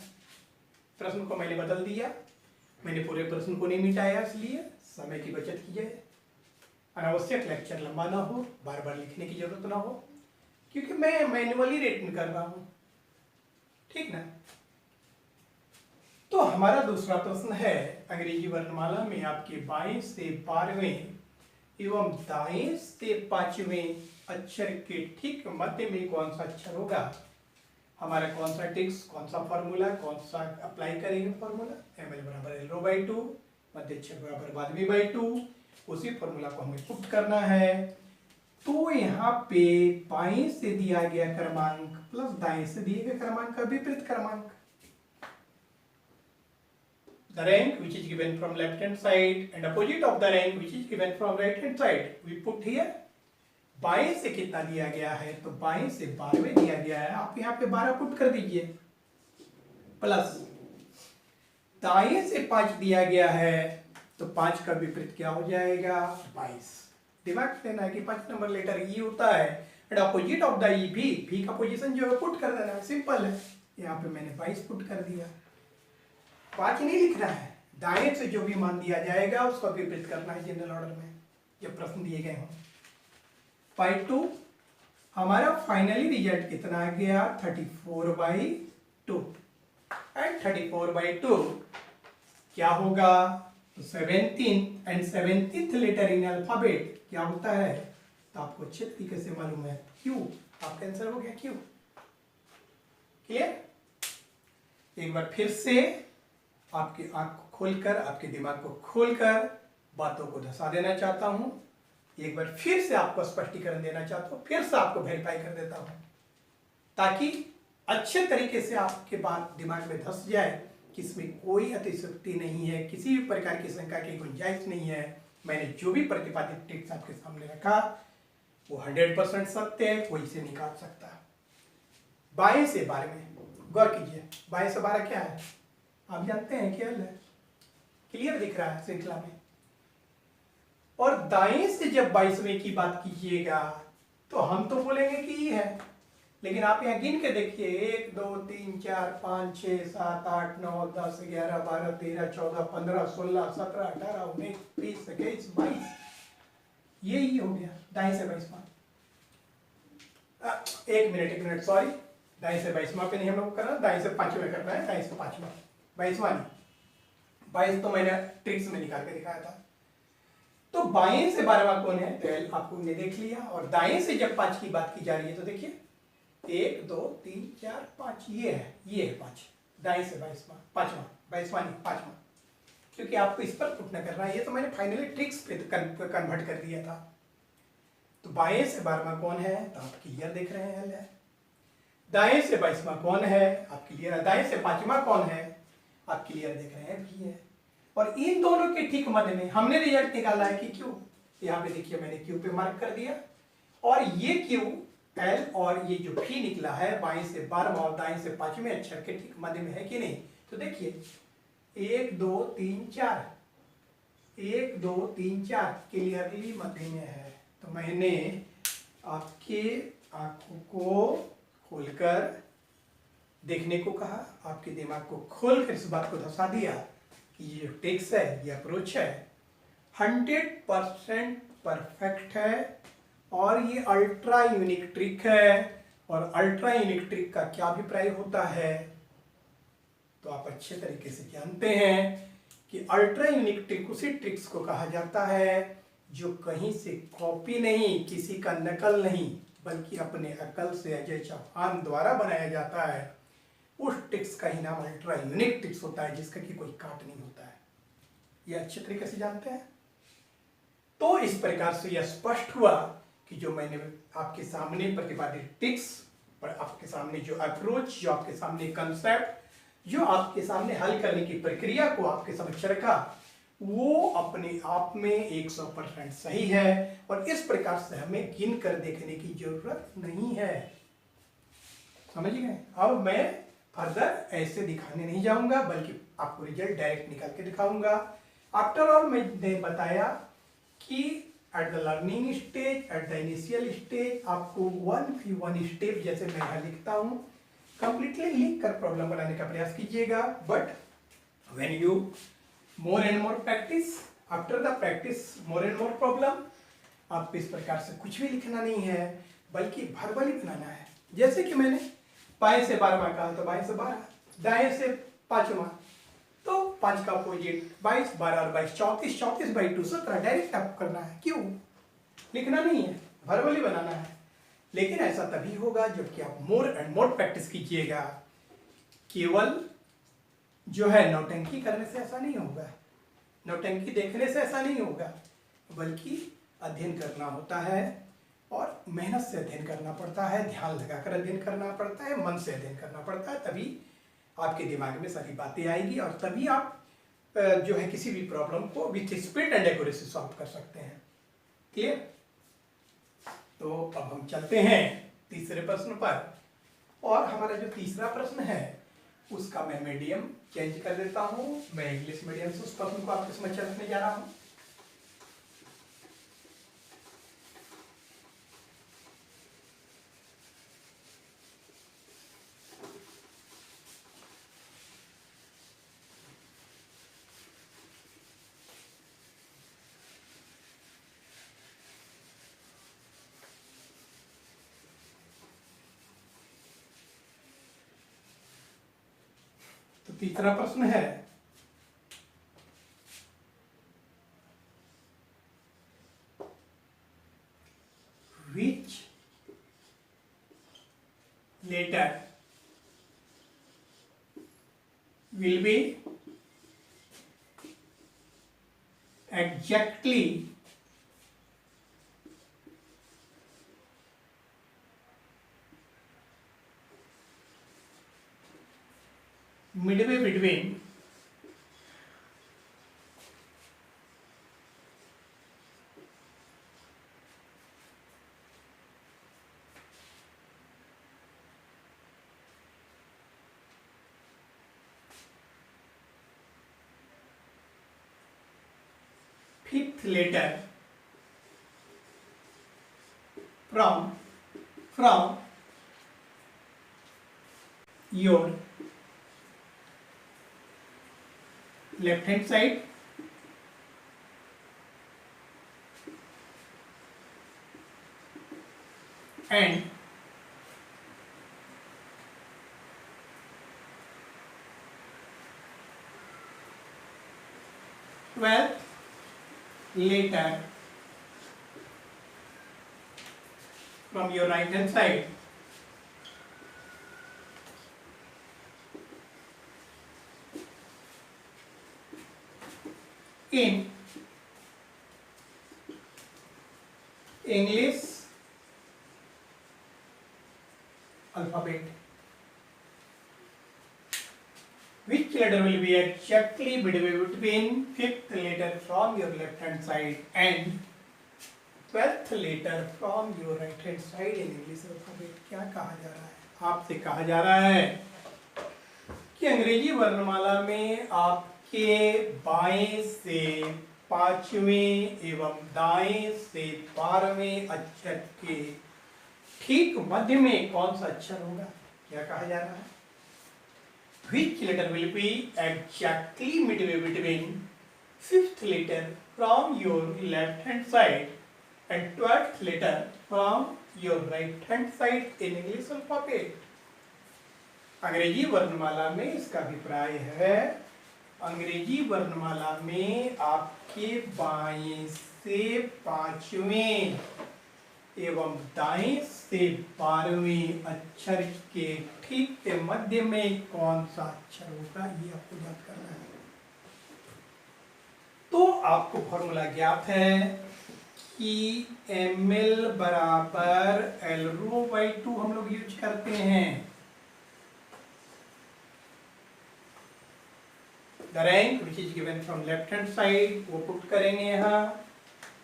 प्रश्न को मैंने बदल दिया, मैंने पूरे प्रश्न को नहीं मिटाया, इसलिए समय की बचत की जाए, अनावश्यक लेक्चर लंबा ना हो, बार बार लिखने की जरूरत ना हो, क्योंकि मैं मैन्युअली रेटिंग कर रहा हूं। ठीक ना। तो हमारा दूसरा प्रश्न है, अंग्रेजी वर्णमाला में आपके बाएं से 12वें एवं दाएं से 5वें अक्षर के ठीक मध्य में कौन सा अक्षर होगा। हमारा कौन सा टिक्स, कौन सा फॉर्मूला, कौन सा अप्लाई करेंगे फॉर्मूला, ml बराबर एल रो बाई 2, मध्य अक्षर बराबर 12 बाई 2, उसी फॉर्मूला को हमें पुट करना है। तो यहाँ पे बाएं से दिया गया क्रमांक प्लस दाएं से दिए गए क्रमांक का विपरीत क्रमांक, the rank which is given from left hand side and opposite of the rank which is given from right hand side. We put here. बाएं से कितना दिया गया है, तो बाएं से 12 दिया गया है, आप यहाँ पे 12 पुट कर दीजिए, प्लस दाएं से 5 दिया गया है, तो 5 का विपरीत क्या हो जाएगा, 22। दिमाग देना है कि 5 नंबर लेटर ई होता है एंड अपोजिट ऑफ द ई भी का पोजीशन जो है पुट कर देना है, सिंपल है। यहाँ पे मैंने 22 पुट कर दिया, 5 नहीं लिखना है, दाएं से जो भी मान दिया जाएगा उसका विपरीत करना है जनरल ऑर्डर में जब प्रश्न दिए गए हों। 5/2 हमारा फाइनली रिजल्ट कितना आ गया, 34/2 एंड 34/2 क्या होगा, तो 17 and 17th letter in alphabet क्या होता है, तो आपको अच्छे तरीके से मालूम है, क्यू। आपका आंसर हो गया क्यू। क्लियर? एक बार फिर से आपकी आंख को खोलकर, आपके दिमाग को खोलकर बातों को धसा देना चाहता हूं। एक बार फिर से आपको स्पष्टीकरण देना चाहता हूं, फिर से आपको वेरीफाई कर देता हूं, ताकि अच्छे तरीके से आपके बात दिमाग में धस जाए कि इसमें कोई अतिशयोक्ति नहीं है, किसी भी प्रकार की शंका की गुंजाइश नहीं है। मैंने जो भी प्रतिपादित टिप्स आपके सामने रखा वो 100% सत्य है, कोई इसे निकाल सकता। बाएं से 12 में गौर कीजिए, बाएं से 12 क्या है, आप जानते हैं क्या है, क्लियर दिख रहा है श्रृंखला में। और दाएं से जब 22वें की बात कीजिएगा तो हम तो बोलेंगे कि ये है, लेकिन आप यहाँ गिन के देखिए, 1 2 3 4 5 6 7 8 9 10 11 12 13 14 15 16 17 18 19 20 21 22, ये हो गया दाएं से 22वां। एक मिनट सॉरी, दाएं से 22वां पे नहीं हम लोग करना, दाएं से 5वें करना है, दाएं से 5वां, 22वां नहीं, 22 तो मैंने ट्रिक्स में निकाल के दिखाया था। तो बाएं से 12वां कौन है, तो आपको ने देख लिया। और दाएं से जब 5 की बात की जा रही है तो देखिए 1 2 3 4 5, ये है 5, दाएं से 22वां, 5वां, 22वां नहीं 5वां, क्योंकि आपको इस पर पुट न करना है, ये तो मैंने फाइनली ट्रिक्स पे कन्वर्ट कर दिया था। तो बाएं से 12वां कौन है, तो आप क्लियर देख रहे हैं। दाएं से 22वां कौन है, आप क्लियर है। दाएं से 5वां कौन है, आप क्लियर देख रहे हैं, भी है। और इन दोनों के ठीक मध्य में हमने रिजल्ट निकाला है कि क्यू, यहाँ पे देखिए मैंने क्यू पे मार्क कर दिया, और ये क्यू एल और ये जो भी निकला है बाएं से 12वां और दाएं से 5वें अक्षर के ठीक मध्य में है कि नहीं। तो देखिए 1 2 3 4, 1 2 3 4 क्लियरली मध्य में है। तो मैंने आपके आंखों को खोलकर देखने को कहा, आपके दिमाग को खोलकर इस बात को धसा दिया कि ये टेक्स है, ये अप्रोच है 100% परफेक्ट है, और ये अल्ट्रा यूनिक ट्रिक है। और अल्ट्रा यूनिक ट्रिक का क्या अभिप्राय होता है, तो आप अच्छे तरीके से जानते हैं कि अल्ट्रा यूनिक ट्रिक उसी ट्रिक्स को कहा जाता है जो कहीं से कॉपी नहीं, किसी का नकल नहीं, बल्कि अपने अकल से अजय चौहान द्वारा बनाया जाता है। उस ट्रिक्स का ही नाम अल्ट्रा यूनिक ट्रिक्स होता है, जिसका कि कोई काट नहीं होता है। ये अच्छे तरीके से जानते हैं। तो इस प्रकार से यह स्पष्ट हुआ कि जो मैंने आपके सामने प्रतिपादित ट्रिक्स और आपके सामने जो अप्रोच, जो आपके सामने कंसेप्ट, जो आपके सामने हल करने की प्रक्रिया को आपके समक्ष रखा, वो अपने आप में 100% सही है। और इस प्रकार से हमें गिन कर देखने की जरूरत नहीं है, समझ गए। अब मैं फर्दर ऐसे दिखाने नहीं जाऊंगा, बल्कि आपको रिजल्ट डायरेक्ट निकाल के दिखाऊंगा। आफ्टर ऑल मैंने बताया कि at the learning stage, at the initial stage, आपको वन स्टेप जैसे मैं यहाँ लिखता हूँ कंप्लीटली लिख कर प्रॉब्लम बनाने का प्रयास कीजिएगा। But when you more and more practice, after the practice more and more problem, आपको इस प्रकार से कुछ भी लिखना नहीं है, बल्कि वर्बली बनाना है। जैसे कि मैंने बाएं से 12वां कहा, तो बाएं से 12, दाएं से 5वां, तो 5 का अपोजिट 22, 12 और 22 34, 34/2 17 डायरेक्ट आपको करना है। क्यों लिखना नहीं है, वर्बली बनाना है। लेकिन ऐसा तभी होगा जबकि आप मोर एंड मोर प्रैक्टिस कीजिएगा। केवल जो है नौटंकी करने से ऐसा नहीं होगा, नौटंकी देखने से ऐसा नहीं होगा, बल्कि अध्ययन करना होता है और मेहनत से अध्ययन करना पड़ता है, ध्यान लगाकर अध्ययन करना पड़ता है, मन से अध्ययन करना पड़ता है। तभी आपके दिमाग में सारी बातें आएगी और तभी आप जो है किसी भी प्रॉब्लम को with speed and accuracy solve कर सकते हैं। क्लियर? तो अब हम चलते हैं तीसरे प्रश्न पर, और हमारा जो तीसरा प्रश्न है उसका मैं मीडियम चेंज कर देता हूं। मैं इंग्लिश मीडियम से उस प्रश्न को आपके समक्ष रखने जा रहा हूं। तो तीसरा प्रश्न है, which letter will be exactly midway between fifth letter from your left hand side and 12th letter from your right hand side in English alphabet. Which letter will be exactly midway between fifth letter from your left hand side and 12th letter from your right hand side in English alphabet? क्या कहा जा रहा है? आपसे कहा जा रहा है कि अंग्रेजी वर्णमाला में आपके बाएं से 5वें एवं दाएं से 12वें अक्षर के ठीक मध्य में कौन सा अक्षर होगा? क्या कहा जा रहा है? Which letter will be exactly midway between fifth letter from your left hand side and 12th letter from your right hand side in English alphabet? अंग्रेजी वर्णमाला में इसका अभिप्राय है, अंग्रेजी वर्णमाला में आपके बाएं से 5वें एवं दाएं से 12वें अक्षर के ठीक मध्य में कौन सा अक्षर होगा, ये आपको याद करना है। तो आपको फॉर्मूला ज्ञात है कि ml बराबर l रो बाई 2 हम लोग यूज करते हैं। The rank which is given from left hand side वो पुट करेंगे यहाँ,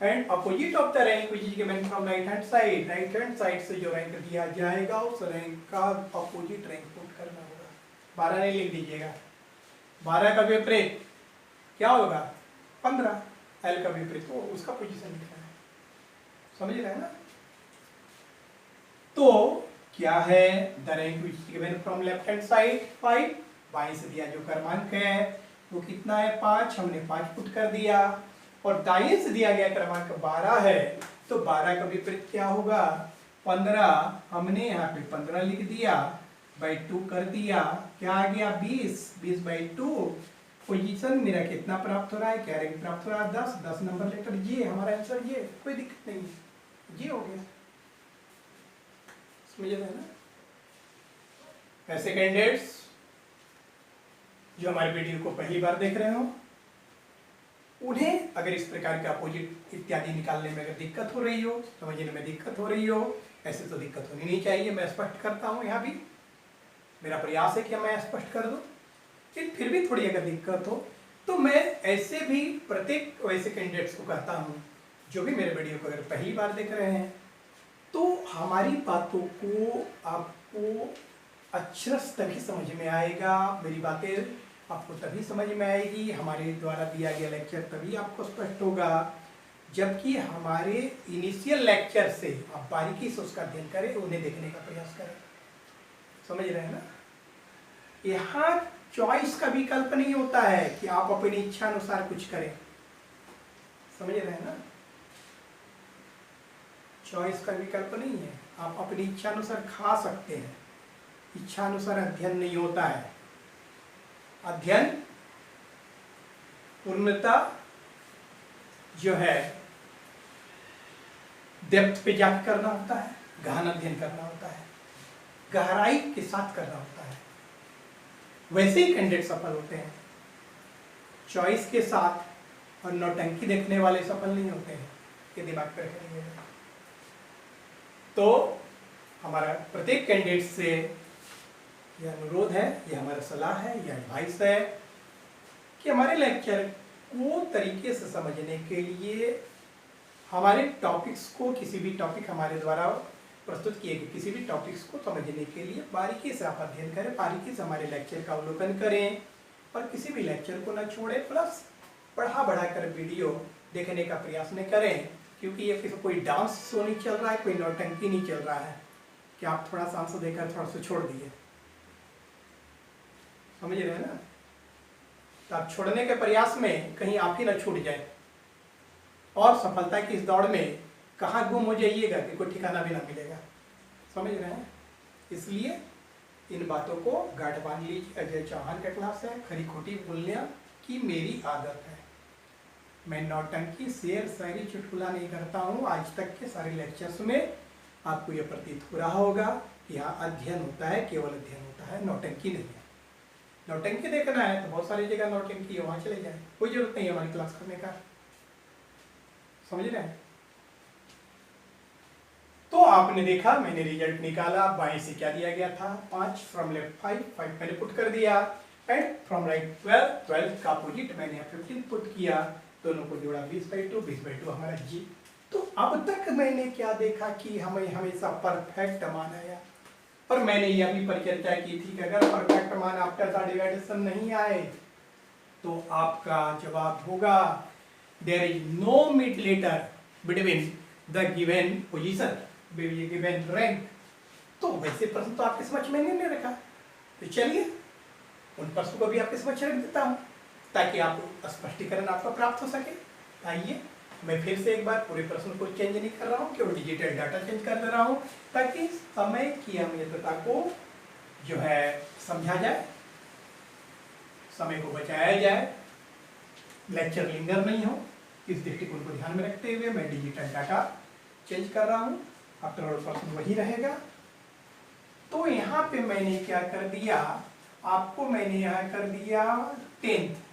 and opposite of the rank which is given from right hand side, right hand side से जो रैंक दिया जाएगा उस रैंक का अपोजिट रैंक पुट करना होगा। 12 नहीं लिख दीजिएगा, 12 का विपरीत क्या होगा? 15, एल का विपरीत तो उसका पोजीशन लिखना है। समझ रहे हैं ना? तो क्या है? The rank which is given from left hand side 5, बाएं से दिया जो क्रमांक है वो कितना है? 5, हमने 5 पुट कर दिया, और दाएं से दिया गया क्रमांक 12 है, तो 12 का विपरीत क्या होगा? 15, हमने यहाँ पे 15 लिख दिया, बाई 2 कर दिया, क्या आ गया? 20, 20 बाई 2। पोजीशन मेरा कितना प्राप्त हो रहा है? क्या रैंक प्राप्त हो रहा है? 10, 10 नंबर लेटर ये हमारा आंसर, ये कोई दिक्कत नहीं, ये हो गया। समझ रहे हैं ना? ऐसे कैंडिडेट्स जो हमारे वीडियो को पहली बार देख रहे हो, उन्हें अगर इस प्रकार के अपोजिट इत्यादि निकालने में अगर दिक्कत हो रही हो, समझने में दिक्कत हो रही हो, ऐसे तो दिक्कत होनी नहीं चाहिए। मैं स्पष्ट करता हूँ, यहाँ भी मेरा प्रयास है कि मैं स्पष्ट कर दूँ। फिर भी थोड़ी अगर दिक्कत हो तो मैं ऐसे भी प्रत्येक वैसे कैंडिडेट्स को कहता हूँ जो भी मेरे वीडियो को अगर पहली बार देख रहे हैं, तो हमारी बातों को आपको अक्षरश तभी समझ में आएगा, मेरी बातें आपको तभी समझ में आएगी, हमारे द्वारा दिया गया लेक्चर तभी आपको स्पष्ट होगा, जबकि हमारे इनिशियल लेक्चर से आप बारीकी से उसका अध्ययन करें, उन्हें देखने का प्रयास करें। समझ रहे हैं ना? यहाँ चॉइस का विकल्प नहीं होता है कि आप अपनी इच्छा अनुसार कुछ करें। समझ रहे हैं ना? चॉइस का विकल्प नहीं है, आप अपनी इच्छा अनुसार खा सकते हैं, इच्छा अनुसार अध्ययन नहीं होता है। अध्ययन पूर्णता जो है डेप्थ पे जाकर करना होता है, गहन अध्ययन करना होता है, गहराई के साथ करना होता है। वैसे ही कैंडिडेट सफल होते हैं, चॉइस के साथ और नौटंकी देखने वाले सफल नहीं होते हैं। ये दिमाग पर रखेंगे। तो हमारा प्रत्येक कैंडिडेट से यह अनुरोध है, यह हमारा सलाह है, यह एडवाइस है कि हमारे लेक्चर को तरीके से समझने के लिए हमारे टॉपिक्स को, किसी भी टॉपिक हमारे द्वारा प्रस्तुत किए गए किसी भी टॉपिक्स को समझने के लिए बारीकी से आप अध्ययन करें, बारीकी से हमारे लेक्चर का अवलोकन करें और किसी भी लेक्चर को न छोड़ें, प्लस बढ़ा कर वीडियो देखने का प्रयास न करें, क्योंकि ये कोई डांस शो नहीं चल रहा है, कोई नौटंकी नहीं चल रहा है कि आप थोड़ा सा आंसर देकर थोड़ा सा छोड़ दिए। समझ रहे हैं ना? तो आप छोड़ने के प्रयास में कहीं आप ही ना छूट जाए और सफलता की इस दौड़ में कहाँ गुम हो जाइएगा कि कोई ठिकाना भी ना मिलेगा। समझ रहे हैं? इसलिए इन बातों को गांठ बांध लीजिए। अजय चौहान का क्लास है, खरी खोटी बोलने की मेरी आदत है। मैं नौटंकी, शेर, शायरी, चुटकुला नहीं करता हूँ। आज तक के सारे लेक्चर्स में आपको यह प्रतीत हो रहा होगा कि यहाँ अध्ययन होता है, केवल अध्ययन होता है, नौटंकी नहीं है। नौटंकी देखना है तो बहुत सारी जगह नौटंकी है, वहाँ चले जाए, कोई जरूरत नहीं है हमारी क्लास करने का। समझ रहे हैं? तो आपने देखा, मैंने रिजल्ट निकाला, बाएं से क्या दिया गया था 5, फ्रॉम लेफ्ट 5 मैंने पुट कर दिया, एंड फ्रॉम राइट 12 का अपोजिट मैंने 15 पुट किया, दोनों को जोड़ा 20/2, 20/2 हमारा जी। तो अब तक मैंने क्या देखा कि हमें हमेशा परफेक्ट मान आया, और मैंने यह भी परिचर्चा की थी कि अगर परफेक्ट मान आफ्टर द डिवाइडेशन नहीं आए तो आपका जवाब होगा there is no mid letter between the given position, given rank. तो वैसे प्रश्न तो आपके समझ में नहीं रखा, तो चलिए उन प्रश्नों को भी आपके समझ रख देता हूँ ताकि आपको स्पष्टीकरण आपका प्राप्त हो सके। आइए मैं फिर से एक बार पूरे प्रश्न को चेंज नहीं कर रहा हूँ, केवल डिजिटल डाटा चेंज कर दे रहा हूँ ताकि समय की अहमियतता को जो है समझा जाए, समय को बचाया जाए, लेक्चर लिंगर नहीं हो। इस दृष्टिकोण को ध्यान में रखते हुए मैं डिजिटल डाटा चेंज कर रहा हूँ। आफ्टर ऑल प्रश्न वही रहेगा। तो यहाँ पे मैंने क्या कर दिया, आपको मैंने यहाँ कर दिया 10th,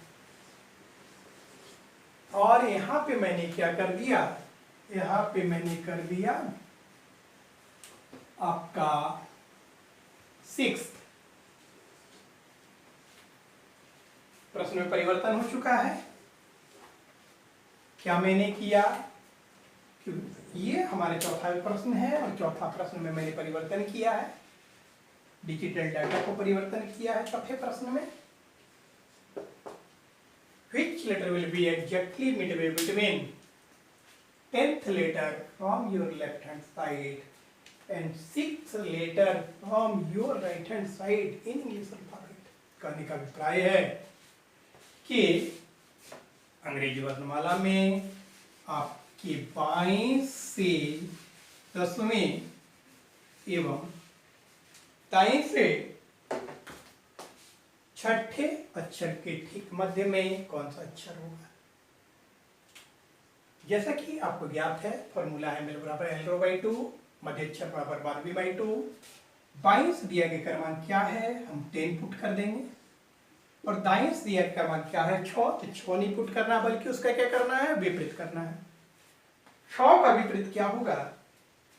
और यहाँ पे मैंने क्या कर दिया, यहाँ पे मैंने कर दिया आपका 6th। प्रश्न में परिवर्तन हो चुका है। क्या मैंने किया, ये हमारे चौथा प्रश्न है और चौथा प्रश्न में मैंने परिवर्तन किया है, डिजिटल डाटा को परिवर्तन किया है चौथे प्रश्न में। Which letter will be exactly midway between 10th letter from your left hand side and 6th letter from your right hand side in English alphabet? कहने का अभिप्राय है कि अंग्रेजी वर्णमाला में आपके बाएं से 10वें एवं दाएं से छठे अक्षर के ठीक मध्य में कौन सा अक्षर होगा। जैसा कि आपको ज्ञात है, फॉर्मूला है मेल बराबर एल रो बाई 2, मध्य अक्षर बराबर 12v/2। बाईं से दिया गया क्रमांक क्या है, हम 10 पुट कर देंगे, और दाएं से दिया गया क्रमांक क्या है 6, तो 6 नहीं पुट करना बल्कि उसका क्या करना है, विपरीत करना है। 6 का विपरीत क्या होगा,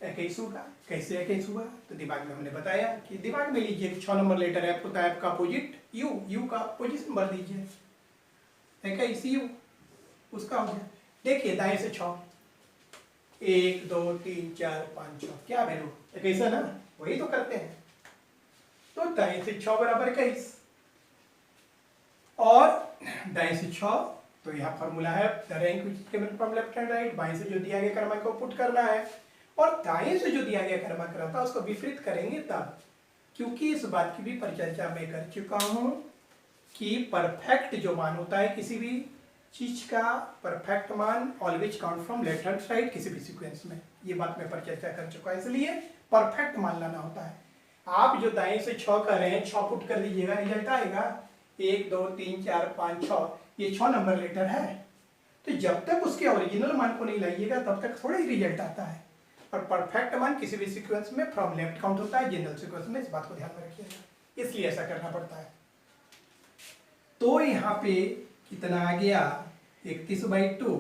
21 होगा। कैसे 21 हुआ, तो दिमाग में हमने बताया कि दिमाग में लीजिए कि 6 नंबर लेटर एफ होता है, एफ का अपोजिट यू, यू का अपोजिट नंबर दीजिए, है क्या ECU, उसका हो गया। देखिए दाएं से 6, 1 2 3 4 5 6 क्या वैल्यू कैसा ना, वही तो करते हैं। तो दाएं से 6 बराबर 21 और दाएं से 6, तो यहाँ फॉर्मूला है the rank which is given from left and right. बाएं से जो दिया गया क्रमांक को पुट करना है और दाएं से जो दिया गया क्रमांक रहता है उसको विपरीत करेंगे तब, क्योंकि इस बात की भी परिचर्चा मैं कर चुका हूं कि परफेक्ट जो मान होता है किसी भी चीज का, परफेक्ट मान always count from left hand side किसी भी सीक्वेंस में, ये बात मैं परिचर्चा कर चुका है, इसलिए परफेक्ट मान लाना होता है। आप जो दाएं से 6 कर रहे हैं 6 पुट कर दीजिएगा, रिजल्ट आएगा 1 2 3 4 5 6, ये 6 नंबर लेटर है। तो जब तक उसके ओरिजिनल मान को नहीं लाइएगा तब तक थोड़ा ही रिजल्ट आता है। और परफेक्ट मान किसी भी सीक्वेंस में फ्रॉम लेफ्ट काउंट होता है, जनरल सीक्वेंस में, इस बात को ध्यान में रखिएगा, इसलिए ऐसा करना पड़ता है। तो यहाँ पे कितना आ गया 31/2,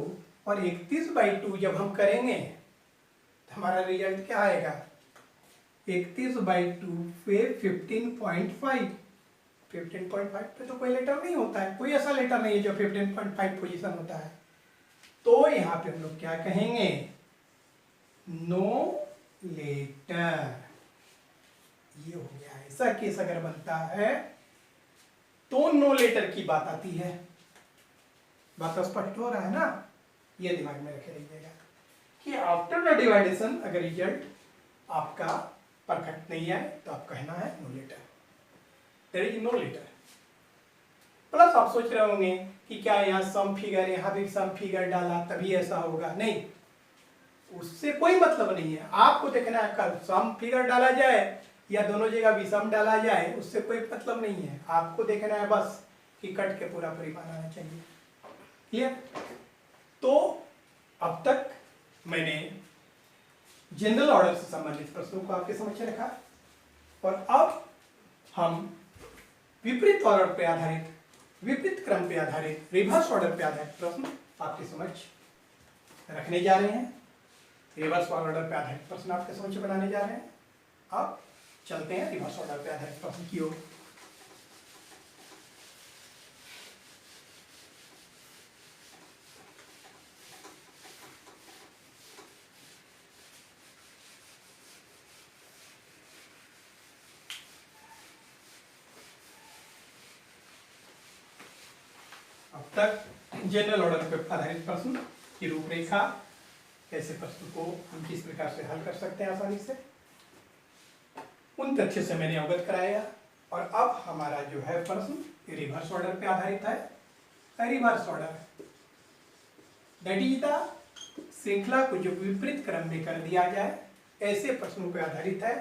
और 31/2 जब हम करेंगे तो हमारा रिजल्ट क्या आएगा 31/2 पे 15.5, 15.5 पे तो कोई लेटर नहीं होता है, कोई ऐसा लेटर नहीं है जो 15.5 पोजीशन होता है। तो यहाँ पे हम लोग क्या कहेंगे, नो लेटर, ये हो गया। ऐसा केस अगर बनता है तो नो लेटर की बात आती है। बात स्पष्ट हो रहा है ना, ये दिमाग में रखे रहिएगा कि आफ्टर द डिवाइडेशन अगर रिजल्ट आपका परफेक्ट नहीं है तो आप कहना है no letter, there is no letter. Plus आप सोच रहे होंगे कि क्या यहाँ सम फिगर, यहाँ भी सम फिगर डाला तभी ऐसा होगा, नहीं, उससे कोई मतलब नहीं है। आपको देखना है कल सम फिगर डाला जाए या दोनों जगह विषम डाला जाए, उससे कोई मतलब नहीं है। आपको देखना है बस कि कट के पूरा परिमाण आना चाहिए। क्लियर? तो अब तक मैंने जनरल ऑर्डर से संबंधित प्रश्नों को आपके समक्ष रखा और अब हम विपरीत ऑर्डर पे आधारित, विपरीत क्रम पे आधारित, रिवर्स ऑर्डर पे आधारित प्रश्न आपके समक्ष रखने जा रहे हैं। रिवर्स ऑर्डर पे आधारित प्रश्न आपके समक्ष बनाने जा रहे हैं। अब चलते हैं रिवर्स ऑर्डर पे आधारित प्रश्न की ओर। अब तक जनरल ऑर्डर पर आधारित प्रश्न की रूपरेखा, ऐसे प्रश्न को हम किस प्रकार से हल कर सकते हैं आसानी से, उन तथ्य से मैंने अवगत कराया। और अब हमारा जो है प्रश्न रिवर्स ऑर्डर पे आधारित है। Reverse order that is the श्रृंखला को जो विपरीत क्रम में कर दिया जाए, ऐसे प्रश्नों पर आधारित है।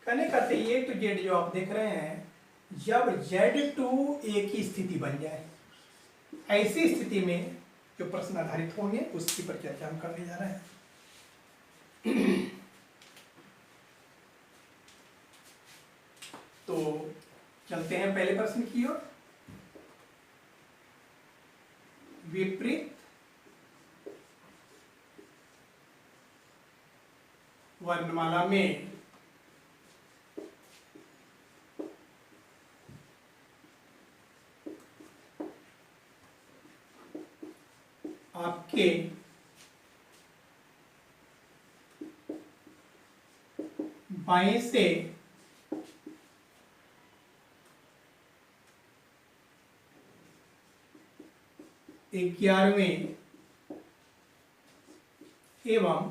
कहने का ये टू जेड जो आप देख रहे हैं, जब Z2 एक ही स्थिति बन जाए, ऐसी स्थिति में जो प्रश्न आधारित होंगे उसकी पर चर्चा हम करने जा रहे हैं। तो चलते हैं पहले प्रश्न की ओर। विपरीत वर्णमाला में आपके बाएं से ग्यारहवें एवं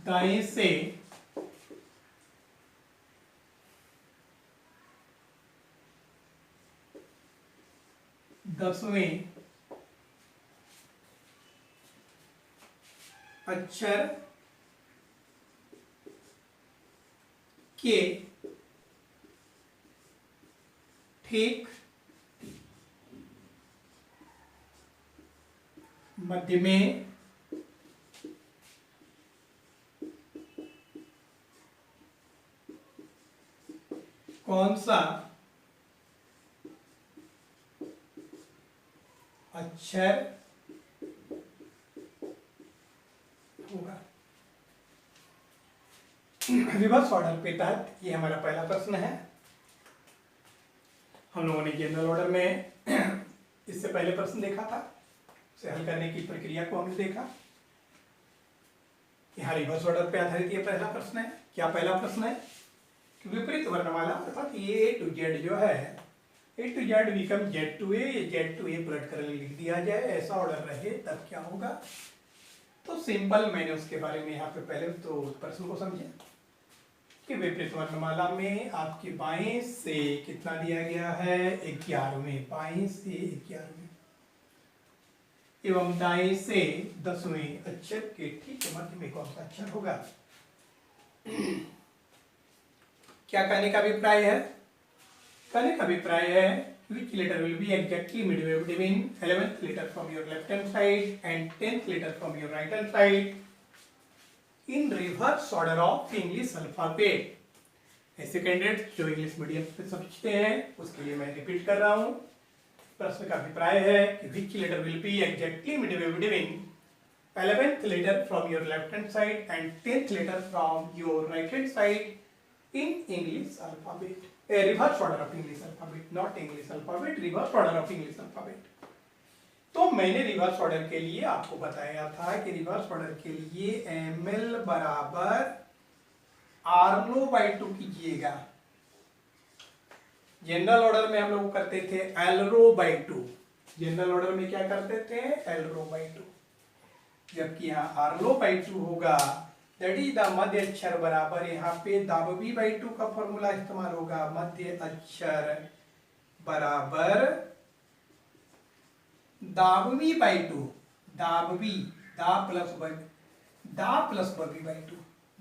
दाएं से दसवें अक्षर के ठीक मध्य में कौन सा अक्षर होगा। रिवर्स ऑर्डर के तहत ये हमारा पहला प्रश्न है। हम लोगों ने जनरल ऑर्डर में इससे पहले प्रश्न देखा था, उसे हल करने की प्रक्रिया को हमने देखा। यहाँ रिवर्स ऑर्डर पे आधारित ये पहला प्रश्न है। क्या पहला प्रश्न है कि विपरीत वर्णमाला अर्थात ए टू जेड जो है, A to Z become Z to A, Z to A पलट कर लिख दिया जाए, ऐसा ऑर्डर रहे तब क्या होगा। तो सिंपल मैंने उसके बारे में यहाँ पे पहले तो प्रश्न को समझे कि विपरीत वर्णमाला में आपके बाएं से कितना दिया गया है 11वें, बाएं से 11वें एवं दाएं से 10वें अक्षर के ठीक मध्य में कौन सा अक्षर होगा। क्या कहने का अभिप्राय है? कहने का अभिप्राय है which letter will be exactly midway between 11th letter from your left hand side and 10th letter from your right hand side in reverse order of English alphabet। ऐसे कैंडिडेट जो इंग्लिश मीडियम से समझते हैं उसके लिए मैं repeat कर रहा हूँ। प्रश्न का अभिप्राय है कि which letter will be exactly midway between 11th letter from your left hand side and 10th letter from your right hand side in English alphabet, a reverse order of English alphabet, not English alphabet, reverse order of English alphabet। तो मैंने reverse order के लिए आपको बताया था कि reverse order के लिए ml बराबर r बाई 2 कीजिएगा। जनरल ऑर्डर में हम लोग करते थे l rho by 2, general order में क्या करते थे l रो बाई 2, जबकि यहाँ r लो बाई 2 होगा दैट इज द मध्य अक्षर बराबर यहाँ पे दाबवी बाई 2 का फॉर्मूला इस्तेमाल होगा। मध्य अक्षर बराबर दाबवी बाई 2, दाबवी दा प्लस बवी बाई 2,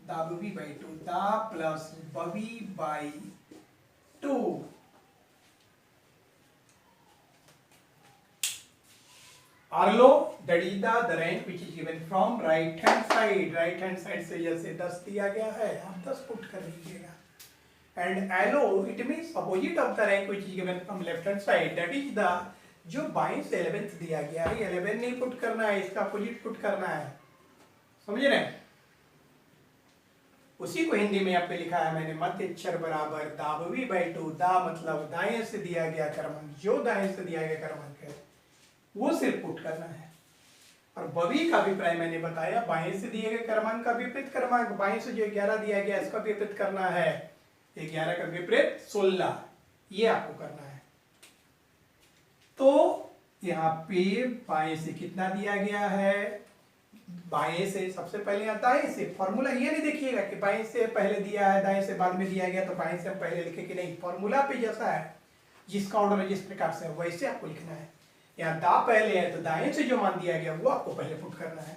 दाबवी बाई 2, दा प्लस बवी बाई 2। आर्लो that is the rank which is given from right hand side, right hand side से जैसे 10 दिया गया है आप 10 पुट कर लीजिएगा। And LO it means opposite of the rank which is given from left hand side that is the, जो बाएं से 11th दिया गया है 11 नहीं पुट करना है, इसका अपोजिट पुट करना है, समझ रहे हैं। उसी को हिंदी में यहाँ पे लिखा है मैंने मध्य अक्षर बराबर दाबवी बाई 2, दा मतलब दाएं से दिया गया क्रमांक, जो दाएं से दिया गया क्रमांक है वो सिर्फ पुट करना है। और बवी का अभिप्राय मैंने बताया बाएं से दिए गए क्रमांक का विपरीत क्रमांक, बाएं से जो 11 दिया गया इसका विपरीत करना है, 11 का विपरीत 16, ये आपको करना है। तो यहाँ पे बाएं से कितना दिया गया है, बाएं से सबसे पहले यहाँ दाएं से, फॉर्मूला ये नहीं देखिएगा कि बाएं से पहले दिया है दाएं से बाद में दिया गया तो बाएं से हम पहले लिखे कि नहीं, फॉर्मूला पे जैसा है जिसका ऑर्डर जिस प्रकार से वैसे आपको लिखना है। यहाँ दा पहले है तो दाएं से जो मान दिया गया वो आपको पहले पुट करना है।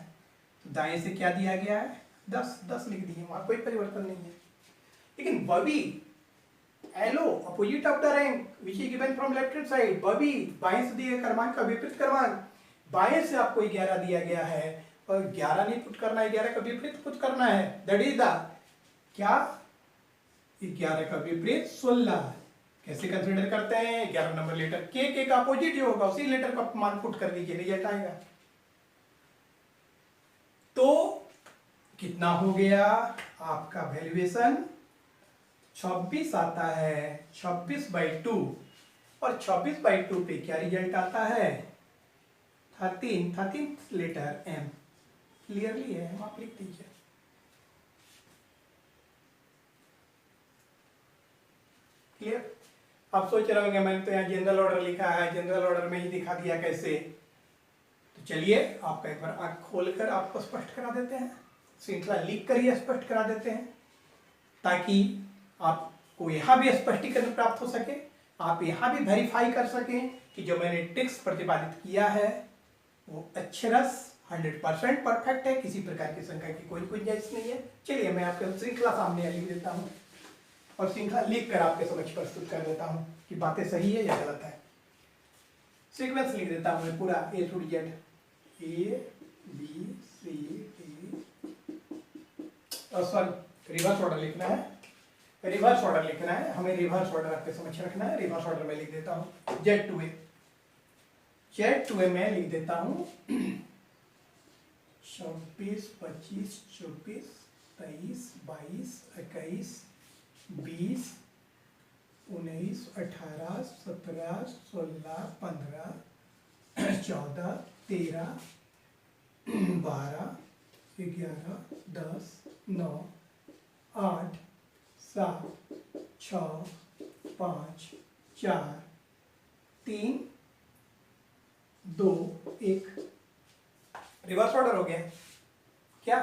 तो दाएं से क्या दिया गया है 10 लिख दिए, वहां कोई परिवर्तन नहीं है। लेकिन बवी एलो opposite of the rank which is given from left hand side, बवी बाएं से दिए क्रमांक का विपरीत क्रमांक, बाएं से आपको 11 दिया गया है और 11 नहीं पुट करना है, 11 का विपरीत पुट करना है दैट इज द क्या 11 का विपरीत 16। कैसे कंसीडर करते हैं 11 नंबर लेटर के का अपोजिट ही होगा, उसी लेटर का मान पुट कर दीजिए रिजल्ट आएगा। तो कितना हो गया आपका वैल्यूएशन 26 आता है, 26 बाई 2, और 26 बाई 2 पे क्या रिजल्ट आता है 13th लेटर एम, क्लियरली है आप लिख दीजिए। क्लियर। आप सोच रहे होंगे मैंने तो यहाँ जनरल ऑर्डर लिखा है, जनरल ऑर्डर में ही दिखा दिया कैसे। तो चलिए आपका एक बार आंख खोलकर आपको स्पष्ट करा देते हैं, श्रृंखला लिख कर ही स्पष्ट करा देते हैं ताकि आपको यहाँ भी स्पष्टीकरण प्राप्त हो सके, आप यहाँ भी वेरीफाई कर सकें कि जो मैंने टेक्स्ट प्रतिपादित किया है वो अक्षरश 100% परफेक्ट है, किसी प्रकार की शंका की कोई गुंजाइश नहीं है। चलिए मैं आपको श्रृंखला सामने लिख देता हूँ और श्रृंखला लिख कर आपके समक्ष प्रस्तुत कर देता हूँ कि बातें सही है या गलत है। सीक्वेंस लिख देता हूँ मैं पूरा A to Z, A B C D, sorry reverse order लिखना है, रिवर्स ऑर्डर लिखना है हमें, रिवर्स ऑर्डर आपके समक्ष रखना है। रिवर्स ऑर्डर में लिख देता हूँ Z to A में लिख देता हूँ 26, 25, 24, 23, 22, 21, 20, 19, 18, 17, 16, 15, 14, 13, 12, 11, 10, 9, 8, 7, 6, 5, 4, 3, 2, 1। रिवर्स ऑर्डर हो गया क्या?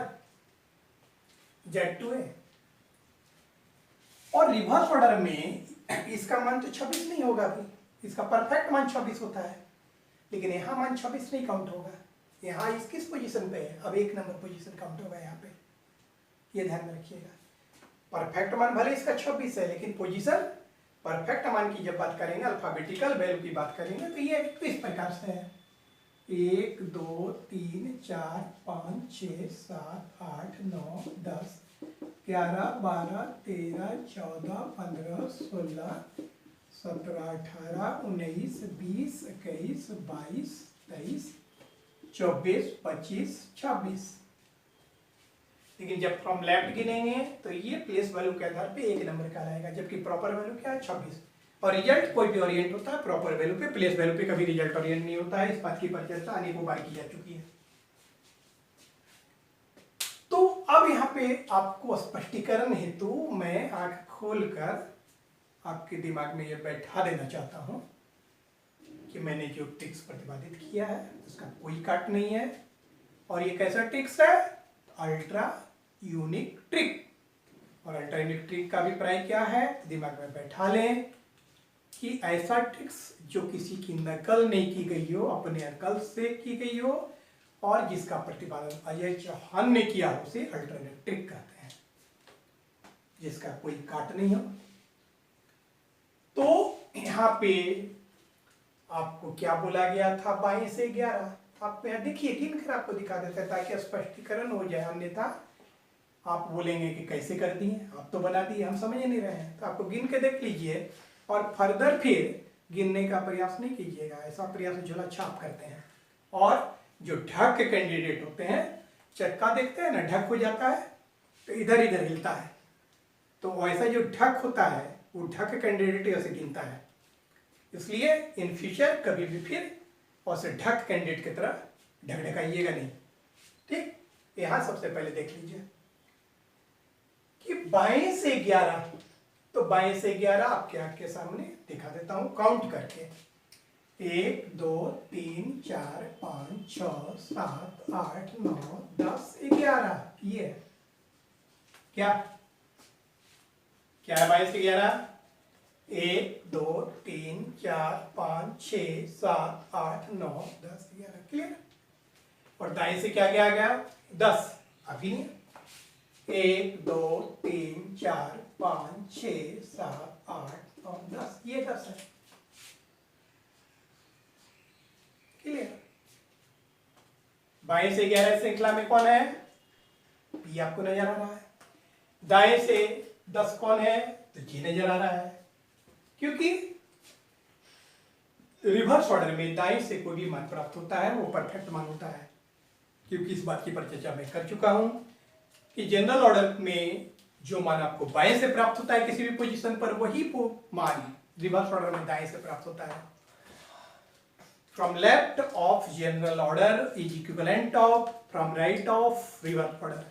Z2 है। और रिवर्स ऑर्डर में इसका मान तो 26 नहीं होगा अभी, इसका परफेक्ट मान 26 होता है, लेकिन यहाँ मान 26 नहीं काउंट होगा। यहाँ इस किस पोजीशन पे है? अब 1 नंबर पोजीशन काउंट होगा यहाँ पे, ये ध्यान में रखिएगा। परफेक्ट मान भले इसका 26 है, लेकिन पोजीशन परफेक्ट मान की जब बात करेंगे, अल्फाबेटिकल वैल्यू की बात करेंगे, तो ये इस प्रकार से है 1 2 3 4 5 6 7 8 9 10 11 12 13 14 15 16 17 18 19 20 21 22 23 24 25 26। लेकिन जब फ्रॉम लेफ्ट गिनेंगे तो ये प्लेस वैल्यू के आधार पे 1 नंबर का रहेगा, जबकि प्रॉपर वैल्यू क्या है? 26। और रिजल्ट कोई भी ओरिएंट होता है प्रॉपर वैल्यू पे, प्लेस वैल्यू पे कभी रिजल्ट ओरिएंट नहीं होता है। इस बात की चर्चा अनेकों बार की जा चुकी है। तो अब यहाँ पे आपको स्पष्टीकरण हेतु मैं आंख खोलकर आपके दिमाग में ये बैठा देना चाहता हूं कि मैंने जो ट्रिक्स प्रतिपादित किया है उसका कोई काट नहीं है। और ये कैसा ट्रिक्स है? Ultra unique trick. और अल्ट्रा यूनिक ट्रिक का अभिप्राय क्या है? दिमाग में बैठा लें कि ऐसा ट्रिक्स जो किसी की नकल नहीं की गई हो, अपने अकल से की गई हो, और जिसका प्रतिपादन अजय चौहान ने किया हो, उसे अल्टरनेट ट्रिक कहते हैं, जिसका कोई काट नहीं हो। तो यहाँ पे आपको क्या बोला गया था? 22 से 11। आप यहाँ देखिए, गिन कर आपको दिखा देते हैं ताकि स्पष्टीकरण हो जाए, अन्यथा आप बोलेंगे कि कैसे कर दिए, आप तो बना दिए, हम समझ नहीं रहे हैं। तो आपको गिन के देख लीजिए और फर्दर फिर गिनने का प्रयास नहीं कीजिएगा, ऐसा प्रयास झोला छाप करते हैं। और जो ढक के कैंडिडेट होते हैं, चक्का देखते हैं ना, ढक हो जाता है तो इधर इधर हिलता है, तो वैसा जो ढक होता है वो ढक कैंडिडेट ऐसे गिनता है। इसलिए इन फ्यूचर कभी भी फिर वैसे ढक कैंडिडेट की तरह ढकढकाइएगा नहीं, ठीक। यहां सबसे पहले देख लीजिए कि 22 से 11, तो 22 से 11 आपके आंख के सामने दिखा देता हूं काउंट करके। 1 2 3 4 5 6 7 8 9 10 11। ये क्या क्या है? 22 से 11 1 2 3 4 5 6 7 8 9 10 11। क्लियर? और दाएं से क्या क्या आ गया? 10। अभी नहीं। 1 2 3 4 5 6 7 8 9 10, ये 10 है। क्लियर? 22 से 11 श्रृंखला में कौन है? पी आपको नजर आ रहा है। दाएं से 10 कौन है? तो जी नजर आ रहा है। क्योंकि रिवर्स ऑर्डर में दाएं से कोई भी मान प्राप्त होता है वो परफेक्ट मान होता है। क्योंकि इस बात की परिचर्चा मैं कर चुका हूं कि जनरल ऑर्डर में जो मान आपको बाएं से प्राप्त होता है किसी भी पोजीशन पर, वही मान रिवर्स ऑर्डर में दाएं से प्राप्त होता है। From left of general order is equivalent of from right of reverse order.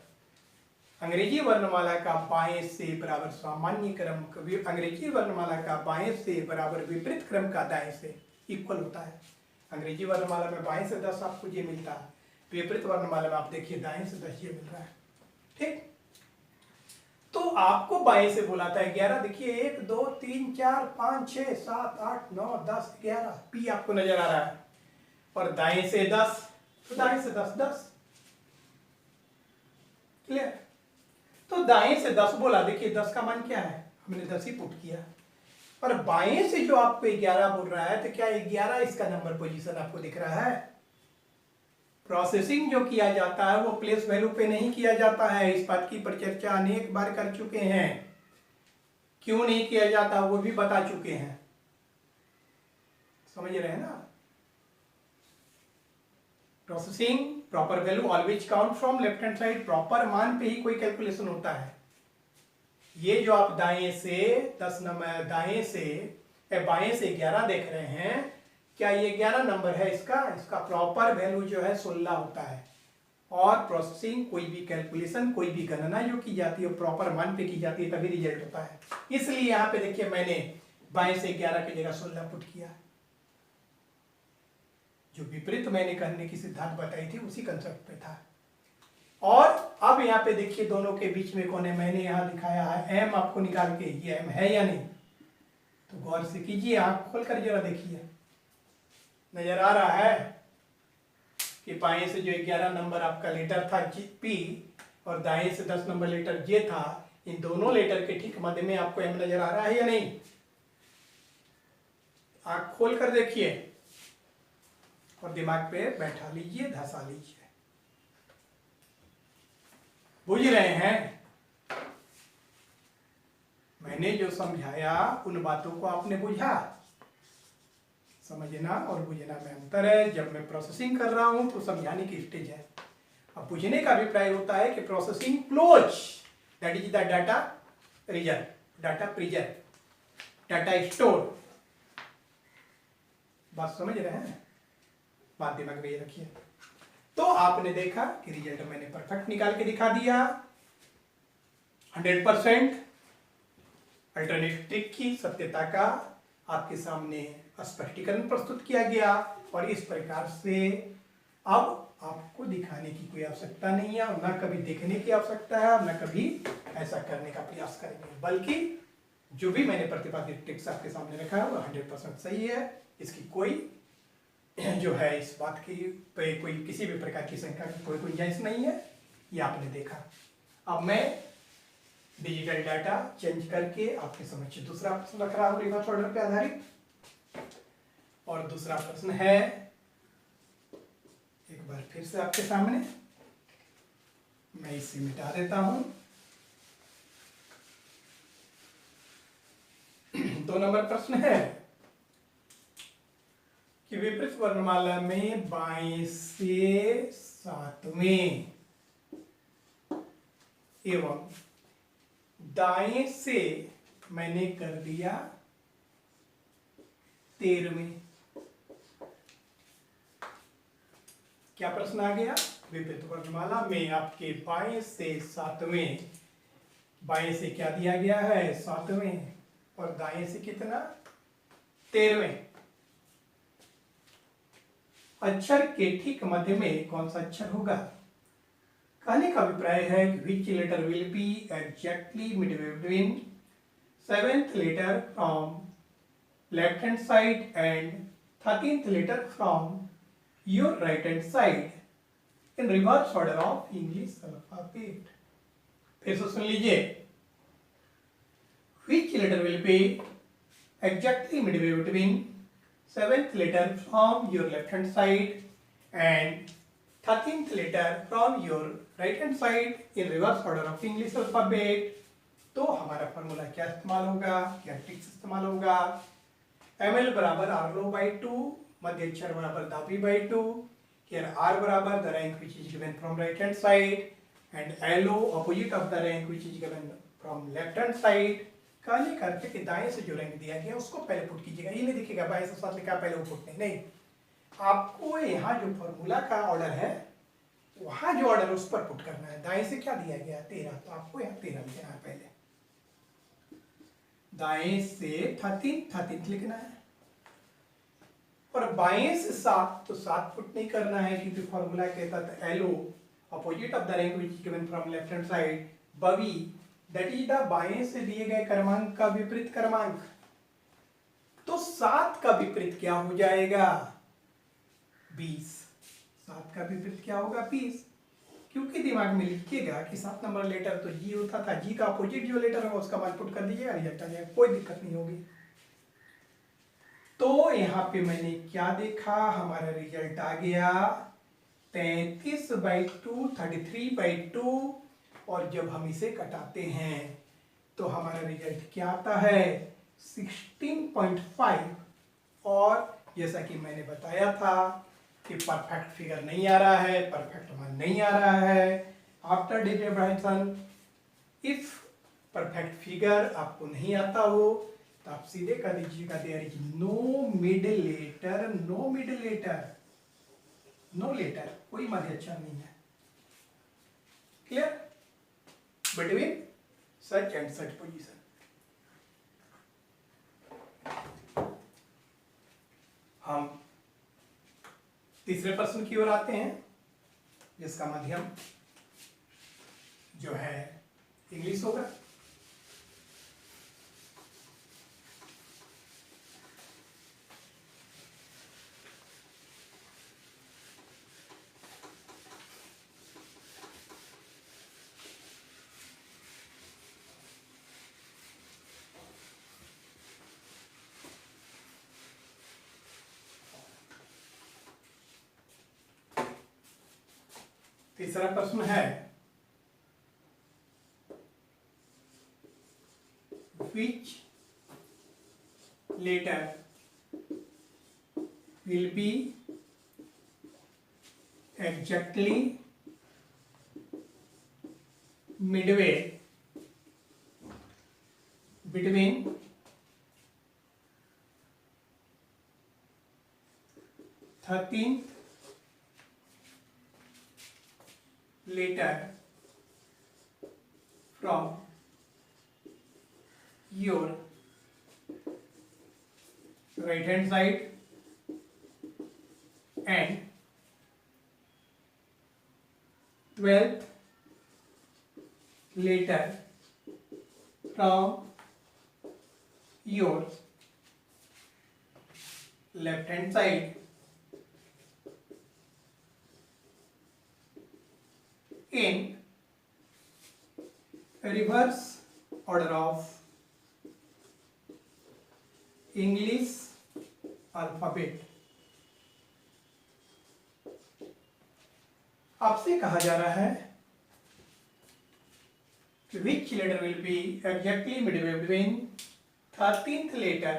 अंग्रेजी वर्णमाला का बाएं से बराबर सामान्य क्रम, अंग्रेजी वर्णमाला का बाएं से बराबर विपरीत क्रम का दाएं से इक्वल होता है। अंग्रेजी वर्णमाला में बाएं से 10 आपको ये मिलता है, विपरीत वर्णमाला में आप देखिए दाएं से 10 ये मिल रहा है, ठीक। तो आपको बाएं से बोला था 11, देखिए 1 2 3 4 5 6 7 8 9 10 11, पी आपको नजर आ रहा है। और दाएं से 10, तो दाएं से 10 10। क्लियर? तो दाएं से 10 बोला, देखिए 10 का मान क्या है? हमने 10 ही पुट किया। और बाएं से जो आपको 11 बोल रहा है, तो क्या 11 इसका नंबर पोजीशन आपको दिख रहा है? प्रोसेसिंग जो किया जाता है वो प्लेस वैल्यू पे नहीं किया जाता है। इस बात की परिचर्चा अनेक बार कर चुके हैं। क्यों नहीं किया जाता वो भी बता चुके हैं, समझ रहे हैं ना? Processing proper value always count from left hand side, proper मान पे ही कोई कैलकुलेशन होता है। ये जो आप दाएं से 10 नंबर, दाएं से बाएं से 11 देख रहे हैं, क्या ये 11 नंबर है? इसका प्रॉपर वैल्यू जो है 16 होता है। और प्रोसेसिंग, कोई भी कैलकुलेशन, कोई भी गणना जो की जाती है प्रॉपर मान पे की जाती है, तभी रिजल्ट होता है। इसलिए यहाँ पे देखिए मैंने बाएं से 11 की जगह 16 पुट किया। जो विपरीत मैंने करने की सिद्धांत बताई थी उसी कंसेप्ट पे था। और अब यहाँ पे देखिए दोनों के बीच में कौन है, मैंने यहाँ दिखाया है एम, आपको निकाल के, ये एम है या नहीं? तो गौर से कीजिए, आंख खोल कर जरा देखिए, नजर आ रहा है कि बाएं से जो 11 नंबर आपका लेटर था पी और दाएं से 10 नंबर लेटर जे था, इन दोनों लेटर के ठीक मध्य में आपको एम नजर आ रहा है या नहीं? आंख खोल कर देखिए और दिमाग पे बैठा लीजिए, धसा लीजिए। बुझ रहे हैं? मैंने जो समझाया उन बातों को आपने बुझा? समझना और बुझना में अंतर है। जब मैं प्रोसेसिंग कर रहा हूं तो समझाने की स्टेज है, अब बुझने का अभिप्राय होता है कि processing close, that is the data reserve, data preserve, data store. बात समझ रहे हैं? बात दिमाग में ये रखिए। तो आपने देखा कि रिजल्ट मैंने परफेक्ट निकाल के दिखा दिया, 100% अल्टरनेट ट्रिक की सत्यता का आपके सामने स्पष्टीकरण प्रस्तुत किया गया। और इस प्रकार से अब आपको दिखाने की कोई आवश्यकता नहीं है, और न कभी देखने की आवश्यकता है, और न कभी ऐसा करने का प्रयास करेंगे, बल्कि जो भी मैंने प्रतिपादित ट्रिक्स आपके सामने रखा है वो 100% सही है। इसकी कोई जो है इस बात की पे कोई किसी भी प्रकार की शंका की कोई गुंजाइश नहीं है। ये आपने देखा। अब मैं डिजिटल डाटा चेंज करके आपके समक्ष दूसरा प्रश्न रख रहा हूं रिवर्स ऑर्डर पे आधारित। और दूसरा प्रश्न है, एक बार फिर से आपके सामने, मैं इसे मिटा देता हूं। 2 नंबर प्रश्न है कि विपरीत वर्णमाला में बाएं से 7वें एवं दाएं से मैंने कर दिया 13वें। क्या प्रश्न आ गया? विपरीत वर्णमाला में आपके बाएं से 7वें, बाएं से क्या दिया गया है? 7वें, और दाएं से कितना? 13वें। अक्षर के ठीक मध्य में कौन सा अक्षर होगा? कहने का अभिप्राय है कि which letter will be exactly midway between 7th letter from left hand side and 13th letter from your right hand side in reverse order of English alphabet. फिर से सुन लीजिए, which letter will be exactly midway between 7th letter from your left hand side and 13th letter from your right hand side in reverse order of English alphabet. तो हमारा formula क्या इस्तेमाल होगा, क्या tricks इस्तेमाल होगा? ml बराबर r low by 2, मध्य अक्षर बराबर दाबी बाई 2, here r बराबर the rank which is given from right hand side and lo opposite of the rank which is given from left hand side। कहने का अर्थ है कि दाएं से जो रैंक दिया गया उसको पहले पुट कीजिएगा। ये नहीं दिखेगा बाएं से 7 लिखा पहले वो पुट नहीं, आपको यहाँ जो फॉर्मूला का ऑर्डर है वहां जो ऑर्डर है उस पर पुट करना है। दाएं से क्या दिया गया? 13, तो आपको यहाँ 13 लिखना है पहले। दाएं से 13 लिखना है, और बाएं से 7, तो 7 पुट नहीं करना है क्योंकि फॉर्मूला कहता था एलो opposite of the rank which is given from left hand side, बवी दैट इज द बाएं से दिए गए क्रमांक का विपरीत क्रमांक। तो 7 का विपरीत क्या हो जाएगा? 20। 7 का विपरीत क्या होगा? 20। क्योंकि दिमाग में लिखिएगा कि 7 नंबर लेटर तो जी होता था, जी का अपोजिट जो लेटर होगा उसका मान पुट कर दीजिएगा, रिजल्ट आ जाएगा, कोई दिक्कत नहीं होगी। तो यहाँ पे मैंने क्या देखा? हमारा रिजल्ट आ गया 33/2, 33/2। और जब हम इसे कटाते हैं तो हमारा रिजल्ट क्या आता है? 16.5। और जैसा कि मैंने बताया था कि परफेक्ट फिगर नहीं आ रहा है, परफेक्ट मान नहीं आ रहा है। After division if perfect figure आपको नहीं आता हो तो आप सीधे कह दीजिएगा there is no middle letter, no middle letter, no letter, कोई मध्य अक्षर नहीं है। Clear? Between such and such position. हम तीसरे प्रश्न की ओर आते हैं जिसका माध्यम जो है इंग्लिश होगा। तीसरा प्रश्न है which letter will be exactly midway between 13th letter from your right hand side and 12th letter from your left hand side in reverse order of English alphabet। आपसे कहा जा रहा है कि which letter will be exactly midway between 13th letter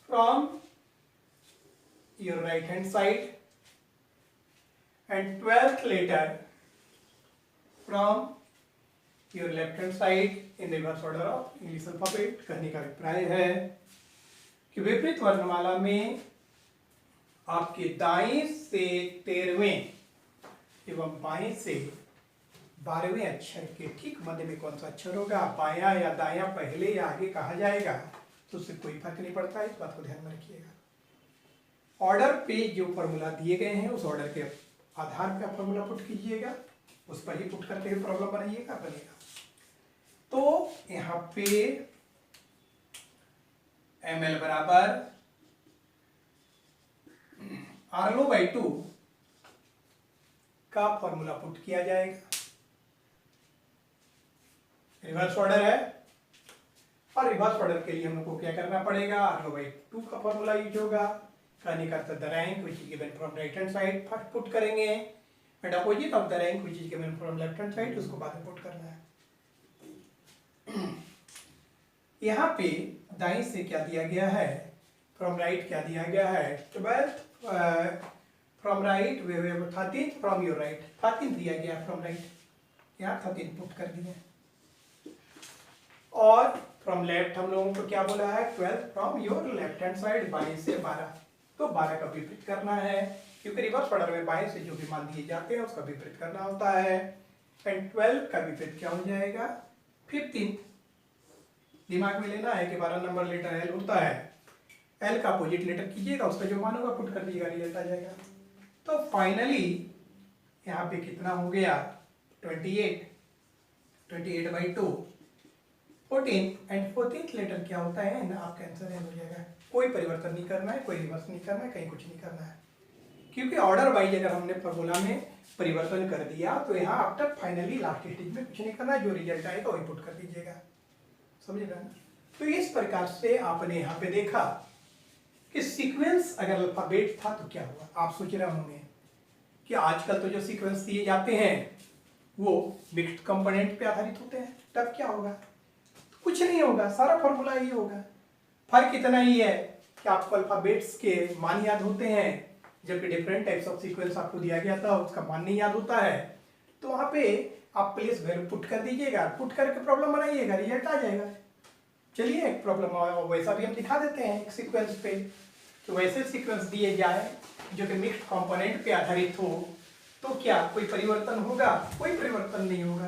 from your right hand side and 12th letter from your left hand side in reverse order of English alphabet। कहने का अभिप्राय है कि विपरीत वर्णमाला में आपके दाएं से 13वें एवं बाएं से 12वें अक्षर के ठीक मध्य में कौन सा अक्षर होगा, बायां या दायां, पहले या आगे कहा जाएगा तो उससे कोई फर्क नहीं पड़ता, इस बात को ध्यान में रखिएगा। ऑर्डर पे जो फॉर्मूला दिए गए हैं उस ऑर्डर के आधार पे आप फॉर्मूला पुट कीजिएगा, उस पर ही पुट करके प्रॉब्लम बनाइएगा, बनेगा। तो यहाँ पे ml बराबर RLO/2 का फॉर्मूला पुट किया जाएगा। रिवर्स ऑर्डर है और रिवर्स ऑर्डर के लिए हम लोग को क्या करना पड़ेगा, RLO/2 का फॉर्मूला यूज होगा। कहने का अर्थ the rank which is given from right hand side first put करेंगे and opposite of the rank which is given from left hand side उसको बाद में पुट करना है। यहाँ पे दाएं से क्या दिया गया है, फ्रॉम राइट क्या दिया गया है, 12th from right, 13th from your right, 13th दिया गया फ्रॉम राइट, यहाँ 13 पुट कर दिए। और फ्रॉम लेफ्ट हम लोगों को क्या बोला है, 12 from your left hand side, बाएं से 12, तो 12 का विपरीत करना है क्योंकि रिवर्स ऑर्डर में बाएं से जो भी मान दिए जाते हैं उसका विपरीत करना होता है। एंड 12 का विपरीत क्या हो जाएगा, 15। दिमाग में लेना है कि 12 नंबर लेटर एल होता है, एल का अपोजिट लेटर कीजिएगा, उसका जो मान होगा पुट कर दीजिएगा, रिजल्ट आ जाएगा। तो फाइनली यहाँ पे कितना हो गया, 28, 28/2, 14 एंड 14th लेटर क्या होता है ना, आपका आंसर एल हो जाएगा। कोई परिवर्तन नहीं करना है, कोई रिवर्स नहीं करना है, कहीं कुछ नहीं करना है, क्योंकि ऑर्डर वाइज अगर हमने फॉर्मूला में परिवर्तन कर दिया तो यहाँ आफ्टर फाइनली लास्ट स्टेज में कुछ नहीं करना है, जो रिजल्ट आएगा वही पुट कर दीजिएगा, समझेगा ना। तो इस प्रकार से आपने यहाँ पे देखा कि सीक्वेंस अगर अल्फाबेट था तो क्या हुआ। आप सोच रहे होंगे कि आजकल तो जो सीक्वेंस दिए जाते हैं वो मिक्स्ड कंपोनेंट पे आधारित होते हैं, तब क्या होगा, कुछ नहीं होगा, सारा फॉर्मूला ही होगा। फर्क इतना ही है कि आपको अल्फाबेट्स के मान याद होते हैं, जबकि डिफरेंट टाइप्स ऑफ सीक्वेंस आपको दिया गया था उसका मान नहीं याद होता है। तो वहाँ पे आप प्लेस वैल्यू पुट कर दीजिएगा, पुट करके प्रॉब्लम बनाइएगा, रिजल्ट आ जाएगा। चलिए एक प्रॉब्लम वैसा भी हम दिखा देते हैं एक सीक्वेंस पे। तो वैसे सीक्वेंस दिए जाए जो कि मिक्स्ड कंपोनेंट पे आधारित हो, तो क्या कोई परिवर्तन होगा? कोई परिवर्तन नहीं होगा,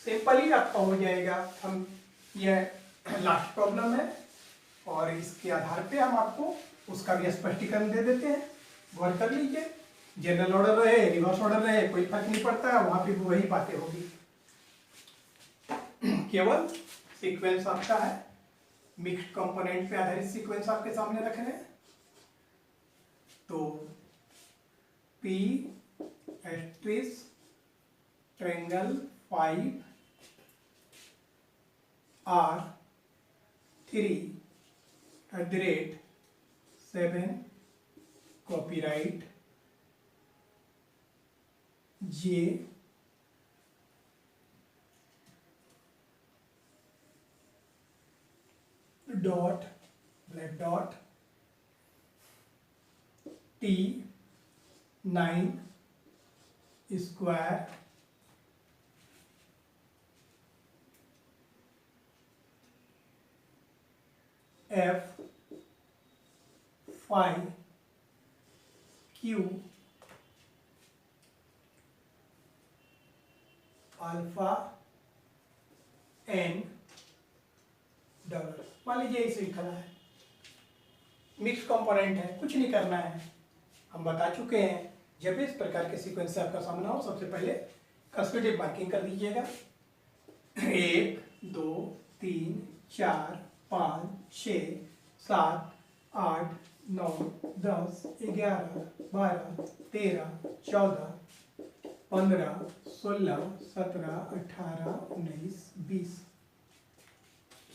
सिंपल ही आपका हो जाएगा। हम यह लास्ट प्रॉब्लम है और इसके आधार पे हम आपको उसका भी स्पष्टीकरण दे देते हैं, गौर कर लीजिए। जनरल ऑर्डर रहे, रिवर्स ऑर्डर रहे, कोई फर्क नहीं पड़ता है, वहां पे वही बातें होगी। केवल सीक्वेंस आपका है, मिक्स्ड कंपोनेंट पे आधारित सीक्वेंस आपके सामने रख रहे हैं। तो P triangle 5 R3 copyright J dot black dot T9 square F5 Q alpha N dollar. मान लीजिए इसे लिखा है, मिक्स कंपोनेंट है, कुछ नहीं करना है, हम बता चुके हैं। जब इस प्रकार के सीक्वेंस से आपका सामना हो, सबसे पहले कंसेक्यूटिव मार्किंग कर दीजिएगा। 1 2 3 4 5 6 7 8 9 10 11 12 13 14 15 16 17 18 19 20।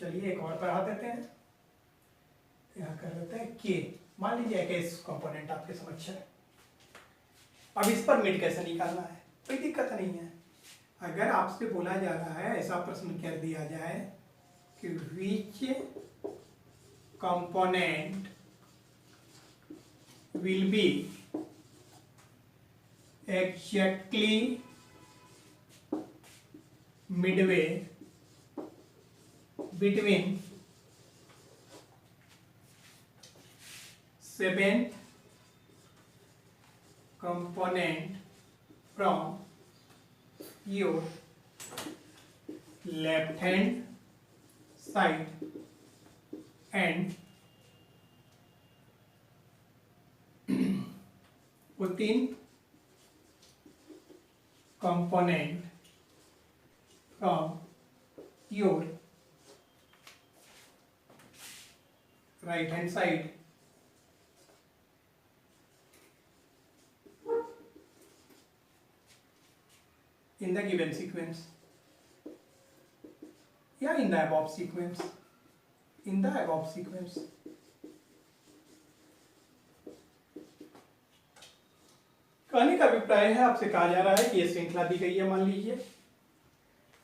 चलिए एक और बढ़ा देते हैं, यहाँ कर देते हैं के। मान लीजिए कि इस कंपोनेंट आपके समक्ष है। अब इस पर मिड कैसे निकालना है, कोई दिक्कत नहीं है। अगर आपसे बोला जा रहा है, ऐसा प्रश्न कर दिया जाए कि विच component will be exactly Midway between 7th component from your left hand side and 14th component from your right hand side in the given sequence, या in the above sequence, in the above sequence। कहने का अभिप्राय है, आपसे कहा जा रहा है कि ये श्रृंखला दी गई है मान लीजिए,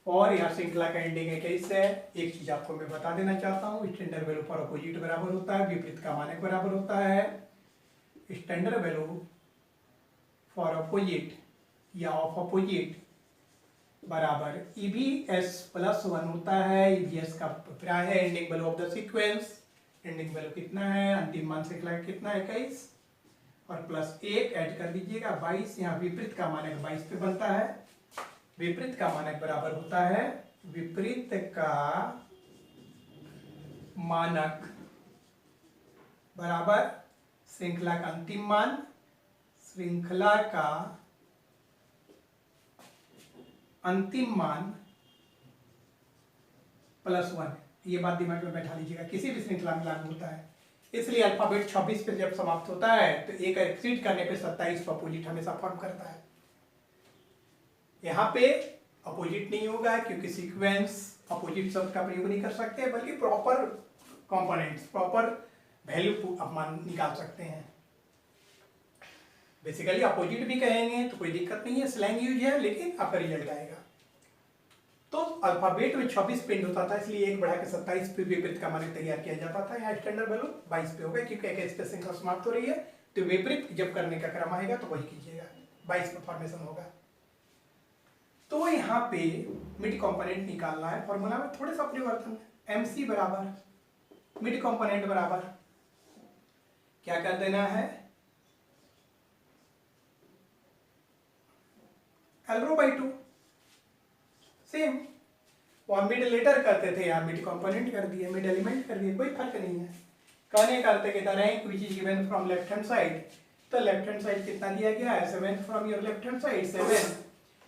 और यहाँ श्रृंखला का एंडिंग है कैसे है। एक चीज आपको मैं बता देना चाहता हूँ, स्टैंडर्ड वैल्यू फॉर अपोजिट बराबर होता है विपरीत का मानक बराबर होता है। स्टैंडर्ड वैल्यू फॉर अपोजिट या ऑफ अपोजिट बराबर EBS + 1 होता है। EBS का अभिप्राय है ending value of the sequence. Ending value कितना है, अंतिम मान श्रृंखला कितना है 21, और +1 ऐड कर दीजिएगा 22। यहाँ विपरीत का मानक 22 पे बनता है। विपरीत का मानक बराबर होता है, विपरीत का मानक बराबर श्रृंखला का अंतिम मान, श्रृंखला का अंतिम मान +1। ये बात दिमाग में बैठा लीजिएगा, किसी भी श्रृंखला में लागू होता है। इसलिए अल्फाबेट 26 पे जब समाप्त होता है तो एक एक्सीड करने पे 27 को अपोजिट हमेशा फॉर्म करता है। यहाँ पे अपोजिट नहीं होगा क्योंकि सीक्वेंस अपोजिट शब्द का प्रयोग नहीं कर सकते, बल्कि प्रॉपर कंपोनेंट्स, प्रॉपर वैल्यू आप मान निकाल सकते हैं। बेसिकली अपोजिट भी कहेंगे तो कोई दिक्कत नहीं है, स्लैंग यूज है, लेकिन आपका रिजल्ट आएगा। तो अल्फाबेट में 26 प्रिंट होता था, इसलिए 1 बढ़ा के 27 पे विपरीत का मानक तैयार किया जाता था। यहाँ स्टैंडर्ड वैल्यू 22 पे होगा क्योंकि एक स्पेसिंग का समाप्त हो रही है, तो विपरीत जब करने का क्रम आएगा तो वही कीजिएगा, 22 पे फॉर्मेशन होगा। तो यहाँ पे मिड कंपोनेंट निकालना है, फॉर्मूला में थोड़ा सा परिवर्तन है। MC बराबर मिड कंपोनेंट बराबर क्या कर देना है, L/2 सेम। और मिड लेटर करते थे यार, मिड कंपोनेंट कर दिए, मिड एलिमेंट कर दिए, कोई फर्क नहीं है। कहने करते कि the rank which is given from left hand side, तो लेफ्ट हैंड साइड कितना दिया गया है 7 from your left hand side 7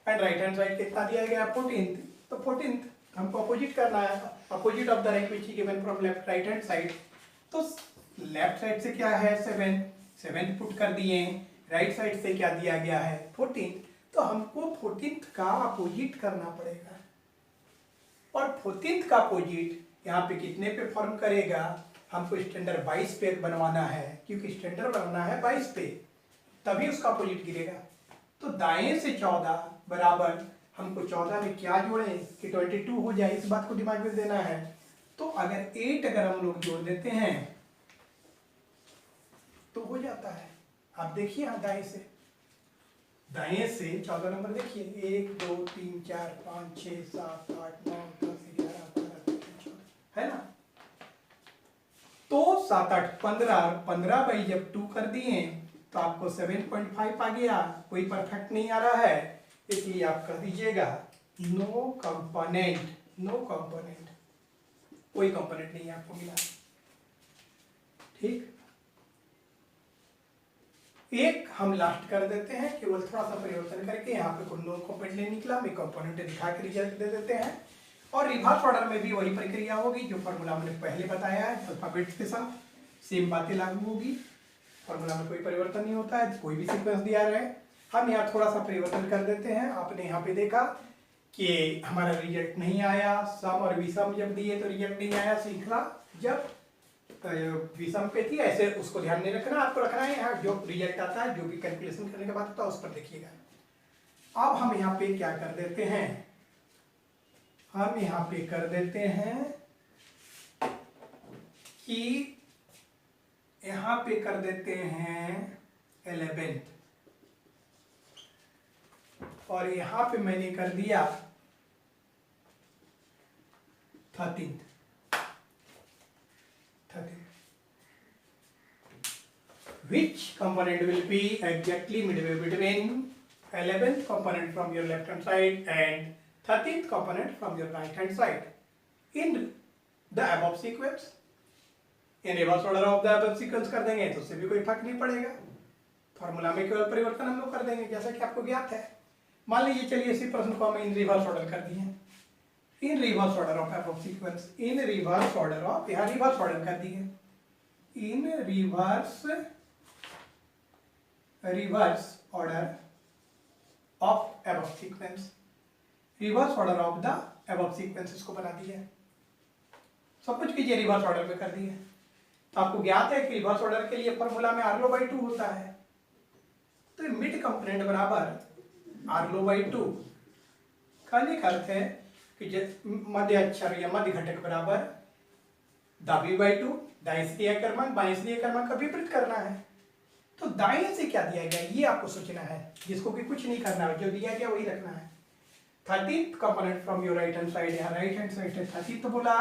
and right hand side कितना दिया गया 14, तो 14 हमको अपोजिट करना है, opposite of the rank which is given from left right hand side. तो लेफ्ट साइड से क्या है 7 पुट कर दिए, राइट साइड से क्या दिया गया है 14, तो हमको 14 का अपोजिट करना पड़ेगा। और 14 का अपोजिट यहाँ पे कितने पे फॉर्म करेगा, हमको स्टैंडर्ड 22 पे बनवाना है, क्योंकि स्टैंडर्ड बनना है 22 पे, तभी उसका अपोजिट गिरेगा। तो दाएं से 14 बराबर हमको 14 में क्या जोड़े कि 22 हो जाए, इस बात को दिमाग में देना है। तो अगर 8 अगर हम लोग जोड़ देते हैं तो हो जाता है। आप देखिए दाएं से 14 नंबर देखिए, 1 2 3 4 5 6 7 8 9 10 11 12 13 14 है ना। तो 7 8 15 बाई जब 2 कर दिए तो आपको 7.5 आ गया, कोई परफेक्ट नहीं आ रहा है, इसलिए आप कर दीजिएगा नो कंपोनेंट, कोई कंपोनेंट नहीं आपको मिला। ठीक, एक हम लास्ट कर देते हैं, केवल थोड़ा सा परिवर्तन करके, यहाँ पे कोई नो कंपोनेंट नहीं निकला, मैं कंपोनेंट दिखा के रिजल्ट दे देते हैं। और रिवर्स ऑर्डर में भी वही प्रक्रिया होगी जो फॉर्मूला हमने पहले बताया है, अल्फाबेट्स के साथ सेम बातें लागू होगी। फॉर्मूला में कोई परिवर्तन नहीं होता है, कोई भी सीक्वेंस दिया रहे। हम यहाँ थोड़ा सा परिवर्तन कर देते हैं। आपने यहाँ पे देखा कि हमारा रिजल्ट नहीं आया, सम और विषम जब दिए तो रिजल्ट नहीं आया, श्रृंखला जब विषम पे थी, ऐसे उसको ध्यान नहीं रखना, आपको रखना है यहाँ जो रिजल्ट आता है, जो भी कैलकुलेशन करने के बाद होता है उस पर देखिएगा। अब हम यहाँ पे क्या कर देते हैं, हम यहाँ पे कर देते हैं कि यहाँ पे कर देते हैं 11 और यहाँ पे मैंने कर दिया 13। Which component will be exactly midway between 11th component from your left hand side and 13th component from your right hand side in the above sequence? in reverse order of the above sequence कर देंगे तो उससे भी कोई फर्क नहीं पड़ेगा, formula में केवल परिवर्तन हम लोग कर देंगे जैसा कि आपको ज्ञात है। मान लीजिए चलिए इसी प्रश्न को हम इन रिवर्स ऑर्डर कर दिए, in reverse order of above sequence, in reverse order of, यहाँ रिवर्स ऑर्डर कर दिए, in reverse order of above sequence, reverse order of the above sequence इसको बना दिया, सब कुछ कीजिए रिवर्स ऑर्डर में कर दिए। तो आपको ज्ञात है कि रिवर्स ऑर्डर के लिए फॉर्मूला में R/2 होता है, तो मिड कंपोनेंट बराबर R/2 कहने का अर्थ है कि मध्य अक्षर या मध्य घटक बराबर W/2, दाएं से दिया क्रमांक बाएं से दिया क्रमांक का विपरीत करना है। तो दाएं से क्या दिया गया ये आपको सोचना है, जिसको कि कुछ नहीं करना है, जो दिया गया वही रखना है। 13th component from your right hand side, यहाँ राइट हैंड साइड से 13 तो बोला,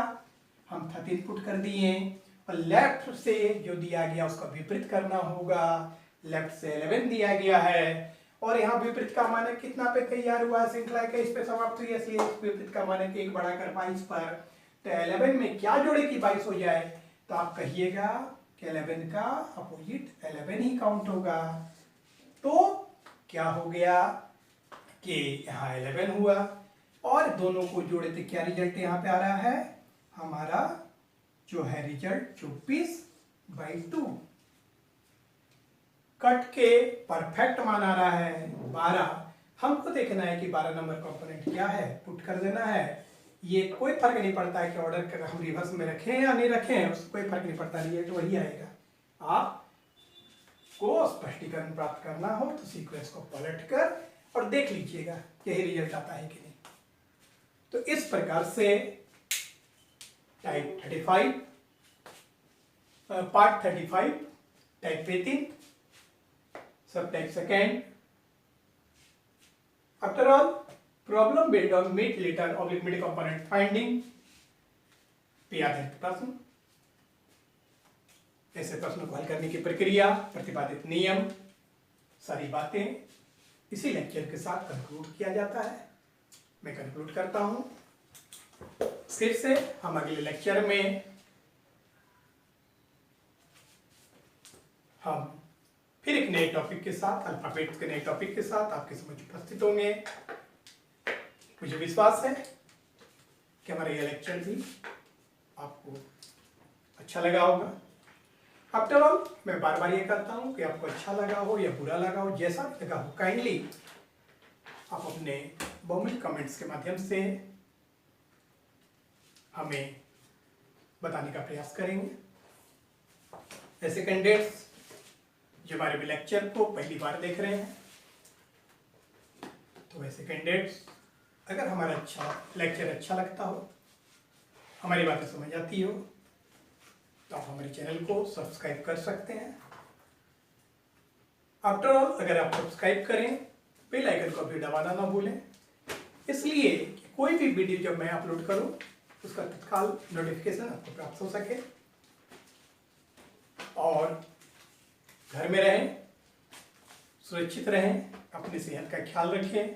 हम 13 पुट कर दिए और लेफ्ट से जो दिया गया उसका विपरीत करना होगा। लेफ्ट से 11 दिया गया है और यहाँ विपरीत का मानक कितना पे तैयार हुआ है, श्रृंखला के इस पे समाप्त हुई है, इसलिए विपरीत का मानक 1 बढ़ाकर 22 पर। तो 11 में क्या जोड़े कि 22 हो जाए, तो आप कहिएगा कि 11 का अपोजिट 11 ही काउंट होगा। तो क्या हो गया कि यहाँ 11 हुआ और दोनों को जोड़े तो क्या रिजल्ट यहाँ पे आ रहा है, हमारा जो है रिजल्ट 24/2। कट के परफेक्ट मान आ रहा है 12। हमको देखना है कि 12 नंबर कंपोनेंट क्या है, पुट कर देना है। ये कोई फर्क नहीं पड़ता है कि ऑर्डर कर हम रिवर्स में रखें या नहीं रखें, उससे कोई फर्क नहीं पड़ता, रिजल्ट वही आएगा। आपको स्पष्टीकरण प्राप्त करना हो तो सीक्वेंस को पलट कर और देख लीजिएगा यही रिजल्ट आता है कि नहीं। तो इस प्रकार से type 35 part 35 type 18 sub type second. After all problem based on mid letter और मिड कंपोनेंट फाइंडिंग पे आधारित प्रश्न। ऐसे प्रश्नों को हल करने की प्रक्रिया, प्रतिपादित नियम, सारी बातें इसी लेक्चर के साथ कंक्लूड किया जाता है। मैं कंक्लूड करता हूं। फिर से हम अगले लेक्चर में हम फिर एक नए टॉपिक के साथ, अल्फाबेट के नए टॉपिक के साथ आपके समक्ष उपस्थित होंगे। मुझे विश्वास है कि हमारा यह लेक्चर भी आपको अच्छा लगा होगा। आफ्टर ऑल मैं बार बार ये कहता हूँ कि आपको अच्छा लगा हो या बुरा लगा हो, जैसा भी लगा हो, काइंडली आप अपने बहुमूल्य कमेंट्स के माध्यम से हमें बताने का प्रयास करेंगे। ऐसे कैंडिडेट्स जो हमारे भी लेक्चर को पहली बार देख रहे हैं, तो ऐसे कैंडिडेट्स अगर हमारा लेक्चर अच्छा लगता हो, हमारी बातें समझ आती हो, तो आप हमारे चैनल को सब्सक्राइब कर सकते हैं। आफ्टर ऑल अगर आप सब्सक्राइब करें, बेल आइकन को भी दबाना ना भूलें, इसलिए कि कोई भी वीडियो जब मैं अपलोड करूं उसका तत्काल नोटिफिकेशन आपको प्राप्त हो सके। और घर में रहें, सुरक्षित रहें, अपनी सेहत का ख्याल रखें,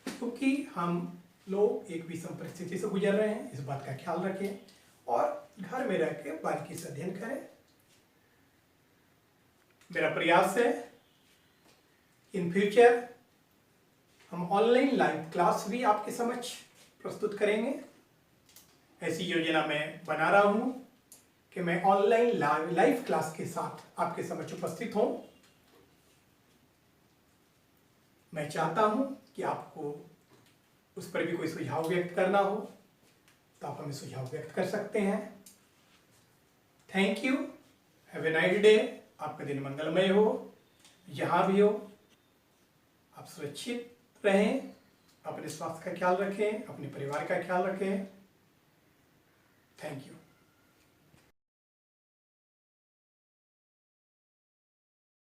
क्योंकि हम लोग एक विषम परिस्थिति से गुजर रहे हैं। इस बात का ख्याल रखें और घर में रह के बारीकी से अध्ययन करें। मेरा प्रयास है इन फ्यूचर हम ऑनलाइन लाइव क्लास भी आपके समक्ष प्रस्तुत करेंगे। ऐसी योजना मैं बना रहा हूं कि मैं ऑनलाइन लाइव क्लास के साथ आपके समक्ष उपस्थित हूं। मैं चाहता हूं कि आपको उस पर भी कोई सुझाव व्यक्त करना हो तो आप हमें सुझाव व्यक्त कर सकते हैं। Thank you, have a nice day. आपका दिन मंगलमय हो, जहां भी हो। आप सुरक्षित रहें, अपने स्वास्थ्य का ख्याल रखें, अपने परिवार का ख्याल रखें। Thank you.